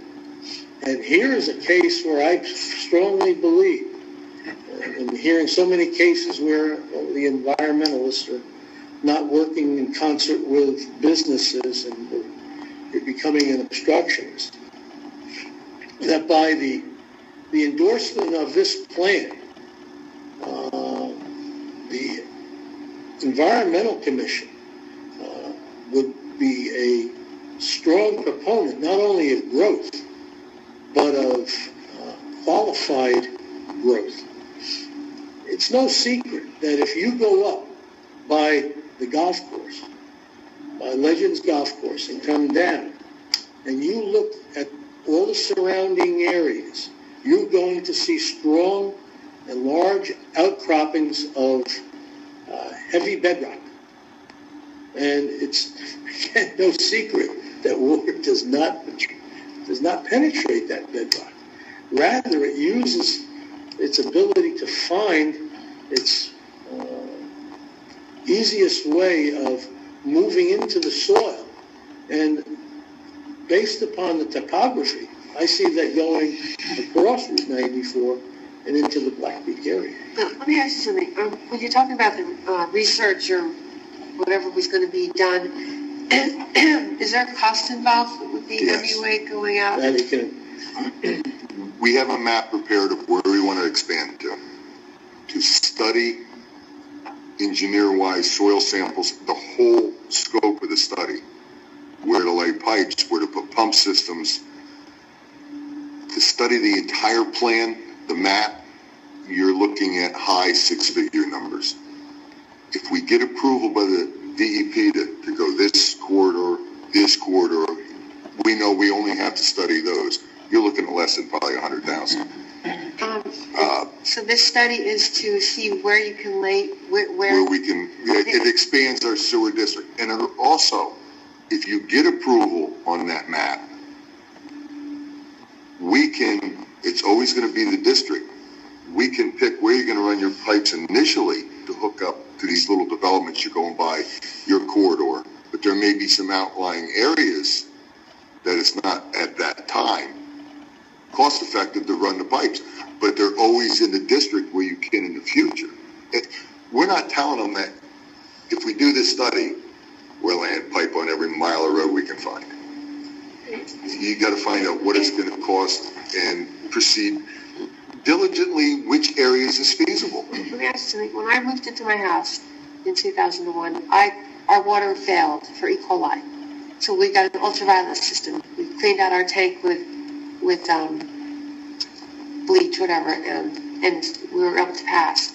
And here is a case where I strongly believe, and hearing so many cases where the environmentalists are not working in concert with businesses and you're becoming an obstructionist, that by the endorsement of this plan, the Environmental Commission would be a strong proponent not only of growth, but of qualified growth. It's no secret that if you go up by the golf course, by Legends Golf Course, and come down, and you look at all the surrounding areas, you're going to see strong and large outcroppings of heavy bedrock. And it's, again, no secret that water does not penetrate that bedrock. Rather, it uses its ability to find its easiest way of moving into the soil. And based upon the topography, I see that going across Route 94 and into the Blackbeak area. Now, let me ask you something. When you're talking about the research or whatever was going to be done, is there a cost involved with the Yes. MUA going out? That it can, We have a map prepared of where we want to expand to study engineer-wise soil samples, the whole scope of the study, where to lay pipes, where to put pump systems, to study the entire plan, the map. You're looking at high six-figure numbers. If we get approval by the DEP to go this corridor, we know we only have to study those. You're looking at less than probably 100,000. So this study is to see where you can lay, Where we can, it expands our sewer district. And it also, if you get approval on that map, we can, it's always going to be the district. We can pick where you're going to run your pipes initially to hook up to these little developments you're going by your corridor. But there may be some outlying areas that it's not at that time cost effective to run the pipes, but they're always in the district where you can in the future. We're not telling them that if we do this study, we'll land pipe on every mile of road we can find. You got to find out what it's going to cost and proceed diligently which areas is feasible. Let me ask you something. When I moved into my house in 2001, our water failed for E. coli. So we got an ultraviolet system. We cleaned out our tank with bleach, whatever, and we were able to pass.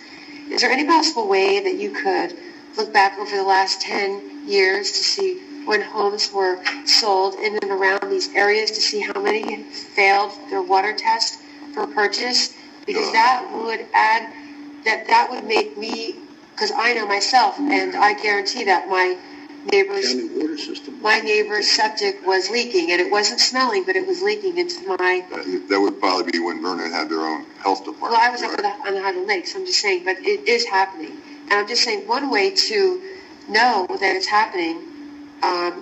Is there any possible way that you could look back over the last 10 years to see when homes were sold in and around these areas to see how many failed their water test for purchase? Because that would add, that would make me, because I know myself, and I guarantee that my county water system. neighbor's septic was leaking, and it wasn't smelling, but it was leaking into my. That would probably be when Vernon had their own health department. Well, I was up right? on the Highland Lake, so I'm just saying, but it is happening. And I'm just saying one way to know that it's happening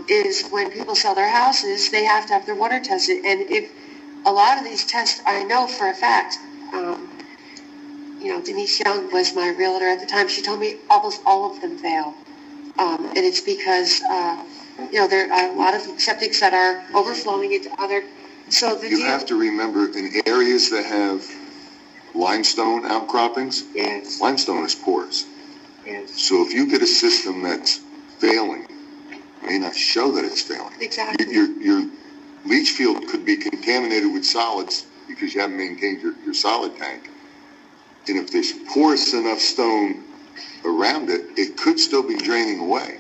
is when people sell their houses, they have to have their water tested. And if a lot of these tests, I know for a fact, Denise Young was my realtor at the time. She told me almost all of them fail. And it's because, there are a lot of septics that are overflowing into other, so the You have to remember, in areas that have limestone outcroppings, Yes, limestone is porous. yes, So if you get a system that's failing, it may not show that it's failing. exactly. Your leach field could be contaminated with solids because you haven't maintained your solid tank. And if there's porous enough stone around it, it could still be draining away.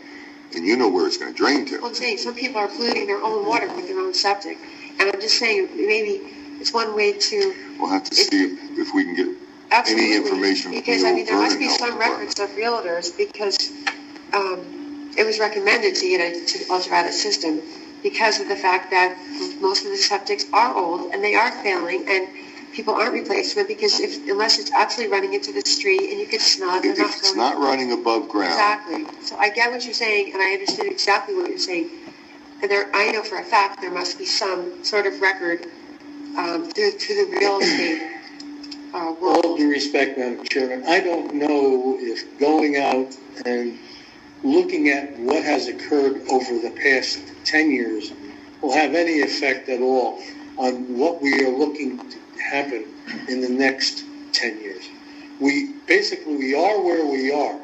And you know where it's going to drain to. Well, I'm saying some people are polluting their own water with their own septic. And I'm just saying, maybe it's one way to... We'll have to see if we can get Absolutely. any information from Because, the I old mean, there must Vernon be Health some Department. records of realtors because it was recommended to get an ultraviolet system because of the fact that most of the septics are old and they are failing and people aren't replaced with because unless it's absolutely running into the street and you can smell it, they're If not it's going... not running above ground, Exactly. So I get what you're saying, and I understand exactly what you're saying. And I know for a fact there must be some sort of record through the real estate world. All due respect, Madam Chairman, I don't know if going out and looking at what has occurred over the past 10 years will have any effect at all on what we are looking to happen in the next 10 years. We are where we are,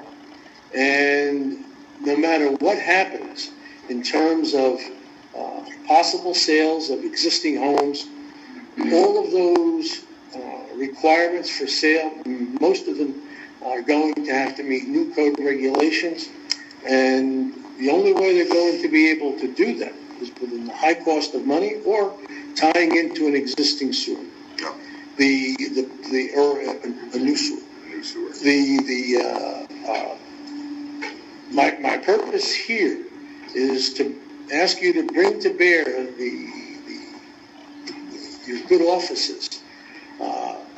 and no matter what happens in terms of possible sales of existing homes, all of those requirements for sale, most of them are going to have to meet new code regulations, and the only way they're going to be able to do that is within the high cost of money or tying into an existing sewer. No. Or a new sewer. New sewer. My purpose here is to ask you to bring to bear your good offices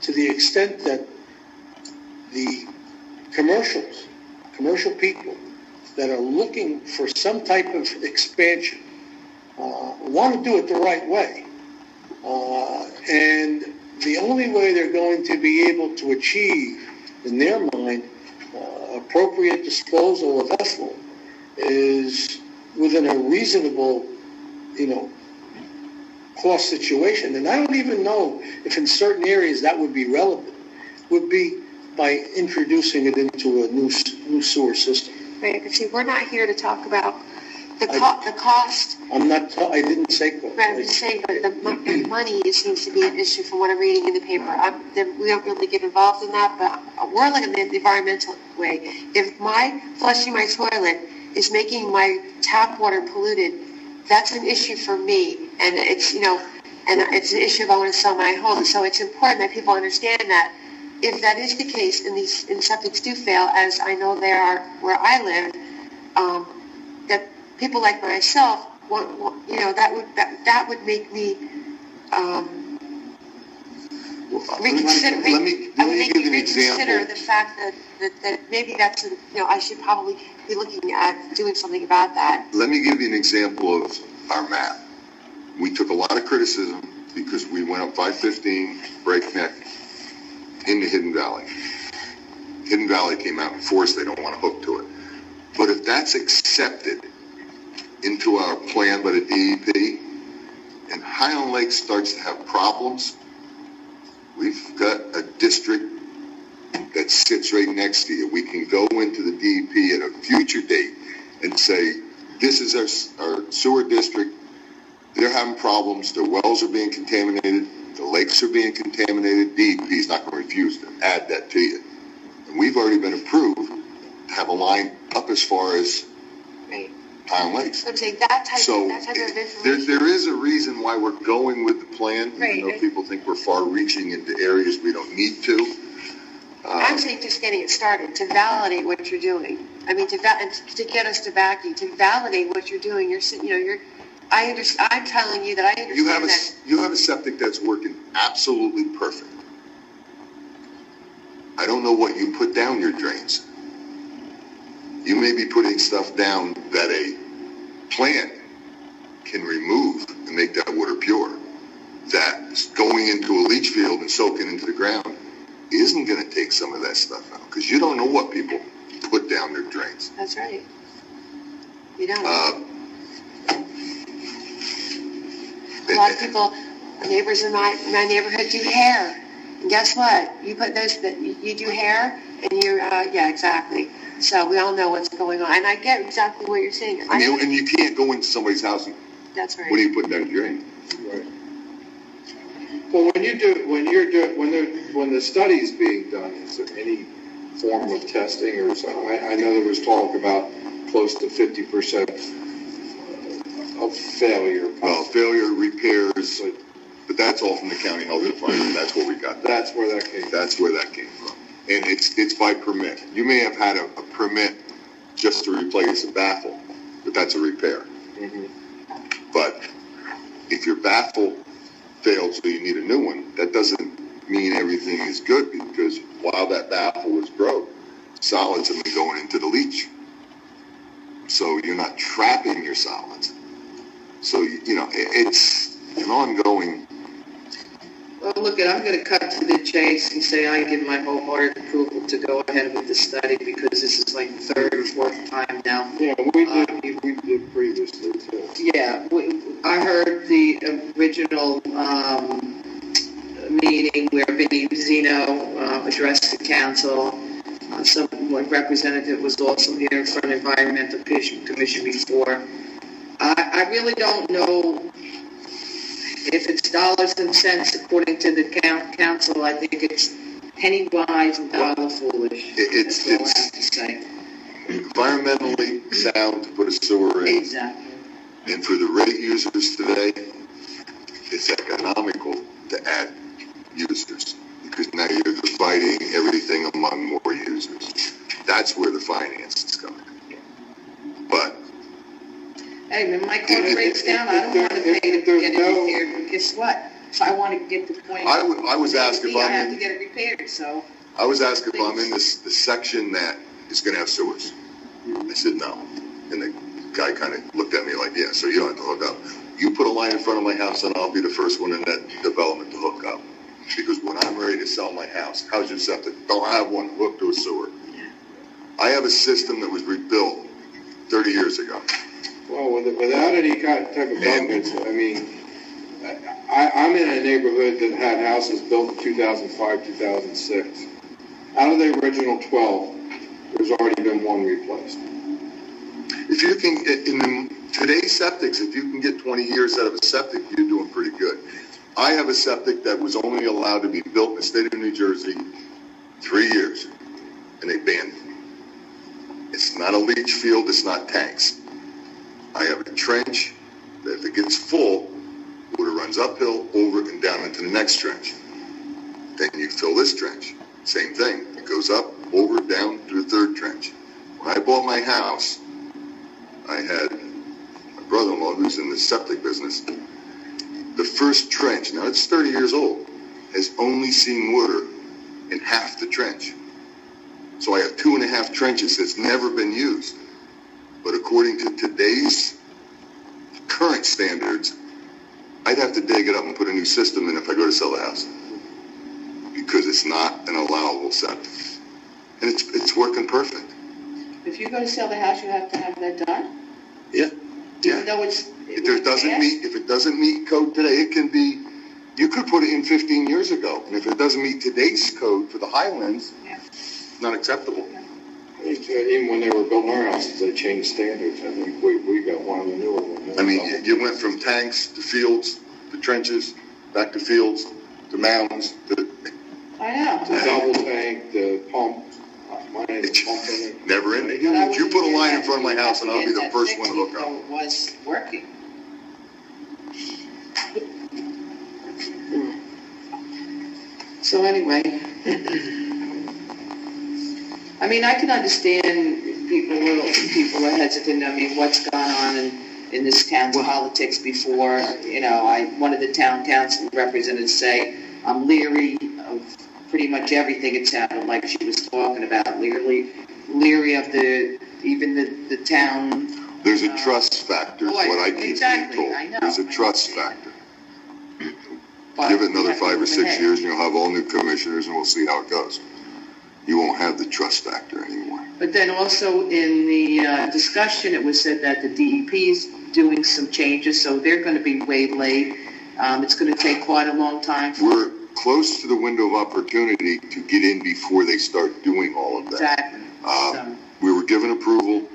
to the extent that the commercial people that are looking for some type of expansion want to do it the right way. And the only way they're going to be able to achieve, in their mind, appropriate disposal of effluent is within a reasonable, cost situation. And I don't even know if in certain areas that would be relevant, would be by introducing it into a new sewer system. Right, but see, we're not here to talk about the cost. I didn't say cost. Right, I'm just saying, but the money seems to be an issue from what I'm reading in the paper. We don't really get involved in that, but we're looking at the environmental way. If flushing my toilet is making my tap water polluted, that's an issue for me. And it's, and it's an issue if I want to sell my home. So it's important that people understand that if that is the case and septics do fail, as I know there are where I live, that people like myself, that would make me reconsider. Let me give an example. Reconsider the fact that maybe that's I should probably be looking at doing something about that. Let me give you an example of our map. We took a lot of criticism because we went up 515, breakneck, into Hidden Valley. Hidden Valley came out and forced they don't want to hook to it. But if that's accepted into our plan by the DEP, and Highland Lake starts to have problems, we've got a district that sits right next to you. We can go into the DEP at a future date and say, this is our sewer district. They're having problems. Their wells are being contaminated. The lakes are being contaminated. DEP is not going to refuse to add that to you. And we've already been approved to have a line up as far as Highland Lakes. I'm saying that type of information. There is a reason why we're going with the plan, Right. even though people think we're far-reaching into areas we don't need to. I'm saying just getting it started, to validate what you're doing. I mean, to get us to back you, to validate what you're doing. I'm telling you that I understand that. You have a septic that's working absolutely perfect. I don't know what you put down your drains. You may be putting stuff down that a plant can remove and make that water pure. That's going into a leach field and soaking into the ground isn't going to take some of that stuff out, because you don't know what people put down their drains. That's right. You don't. A lot of people, neighbors in my neighborhood do hair. And guess what? You put you do hair, and yeah, exactly. So we all know what's going on. And I get exactly what you're saying. And you can't go into somebody's house and, that's right. what are you putting down your drain? Right. Well, when the study's being done, is there any form of testing or something? I know there was talk about close to 50% of failure. Well, failure, repairs, but that's all from the county health department. That's where we got that. That's where that came from. That's where that came from. And it's by permit. You may have had a permit just to replace a baffle, but that's a repair. Mhm. But if your baffle failed, so you need a new one, that doesn't mean everything is good, because while that baffle was broke, solids have been going into the leach. So you're not trapping your solids. So, it's an ongoing. Well, look, I'm going to cut to the chase and say I give my wholehearted approval to go ahead with the study, because this is like the third or fourth time now. Yeah, we did previously too. Yeah, I heard the original meeting where Vinnie Zeno addressed the council. One representative was also here in front of the Environmental Commission before. I really don't know if it's dollars and cents according to the council. I think it's penny wise and dollar foolish. It's That's all I have to say. environmentally sound to put a sewer in. Exactly. And for the rate users today, it's economical to add users, because now you're dividing everything among more users. That's where the finance is coming. But Hey, when my car breaks down, I don't want to pay to get it repaired, but guess what? If I want to get the point. I was asked if I I'm have to in, get it repaired, so. I was asked if I'm in the section that is going to have sewers. I said no. And the guy kind of looked at me like, yeah, so you don't have to hook up. You put a line in front of my house and I'll be the first one in that development to hook up. Because when I'm ready to sell my house, how's your septic? Don't have one hooked to a sewer. I have a system that was rebuilt 30 years ago. Well, without any type of governance, I mean, I'm in a neighborhood that had houses built in 2005, 2006. Out of the original 12, there's already been one replaced. If you can, in today's septics, if you can get 20 years out of a septic, you're doing pretty good. I have a septic that was only allowed to be built in the state of New Jersey 3 years, and they banned it. It's not a leach field, it's not tanks. I have a trench that if it gets full, water runs uphill, over and down into the next trench. Then you fill this trench. Same thing. It goes up, over, down to the third trench. When I bought my house, I had my brother-in-law who's in the septic business. The first trench, now it's 30 years old, has only seen water in half the trench. So I have 2.5 trenches that's never been used. But according to today's current standards, I'd have to dig it up and put a new system in if I go to sell the house, because it's not an allowable septic. And it's working perfect. If you go to sell the house, you have to have that done? Yeah. Even though it's. If it doesn't meet code today, it can be, you could put it in 15 years ago. And if it doesn't meet today's code for the Highlands, it's not acceptable. Even when they were building our houses, they changed standards. I think we got one of the newer ones. I mean, you went from tanks to fields, to trenches, back to fields, to mounds, to I know. The double tank, the pump, mine has a pump in it. never ending. If you put a line in front of my house and I'll be the first one to hook up. It was working. So anyway, I mean, I can understand people are hesitant. I mean, what's gone on in this town's politics before, one of the town council representatives say, I'm leery of pretty much everything it sounded like she was talking about, leery of the town. There's a trust factor, is what I keep exactly, being told. I know. There's a trust factor. But Give it another we have to 5 or move 6 ahead. years and you'll have all new commissioners and we'll see how it goes. You won't have the trust factor anymore. But then also in the discussion, it was said that the DEP is doing some changes, so they're going to be waylaid. It's going to take quite a long time. We're close to the window of opportunity to get in before they start doing all of that. Exactly. So, We were given approval,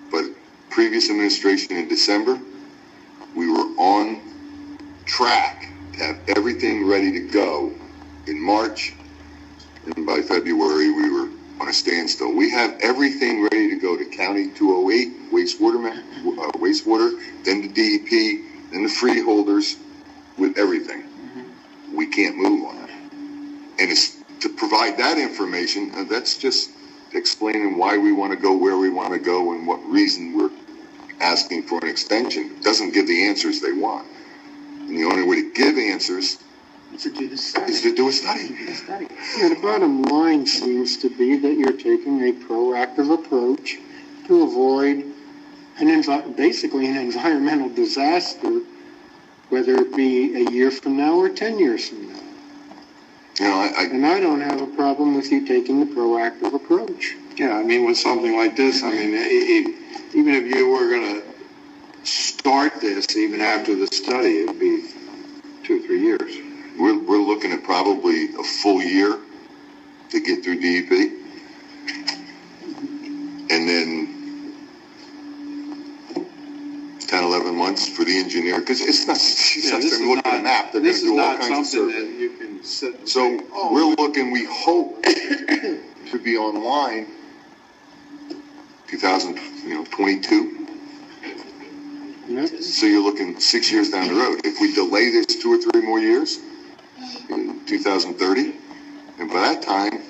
but previous administration in December, we were on track to have everything ready to go in March, and by February, we were on a standstill. We have everything ready to go to County 208, wastewater, then the DEP, then the freeholders, with everything. We can't move on it. And it's to provide that information, that's just explaining why we want to go where we want to go and what reason we're asking for an extension. It doesn't give the answers they want. And the only way to give answers To do the study. is to do a study. Yeah, the bottom line seems to be that you're taking a proactive approach to avoid basically an environmental disaster, whether it be a year from now or 10 years from now. You know, And I don't have a problem with you taking the proactive approach. Yeah, I mean, with something like this, I mean, even if you were going to start this, even after the study, it'd be 2 or 3 years. we're looking at probably a full year to get through DEP. And then 10, 11 months for the engineer, because it's not, This look at a map, they're going to is do all not kinds of something surveys. that you can sit and So say, oh, we're looking, we hope to be online 2022. Yep. So you're looking 6 years down the road. If we delay this 2 or 3 more years, in 2030, and by that time,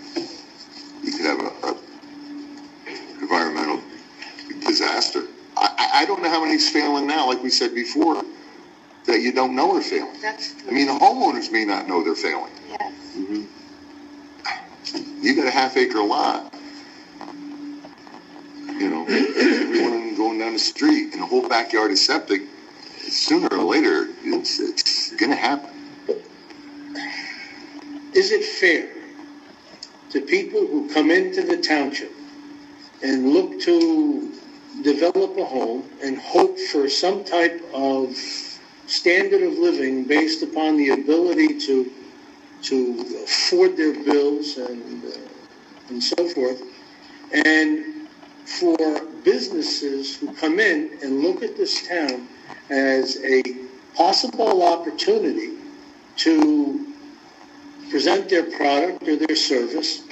you could have a environmental disaster. I don't know how many's failing now, like we said before, that you don't know are failing. I mean, the homeowners may not know they're failing. Yes. You got a half-acre lot, you know, everyone going down the street, and the whole backyard is septic. Sooner or later, it's going to happen. Is it fair to people who come into the township and look to develop a home and hope for some type of standard of living based upon the ability to afford their bills and so forth, and for businesses who come in and look at this town as a possible opportunity to present their product or their service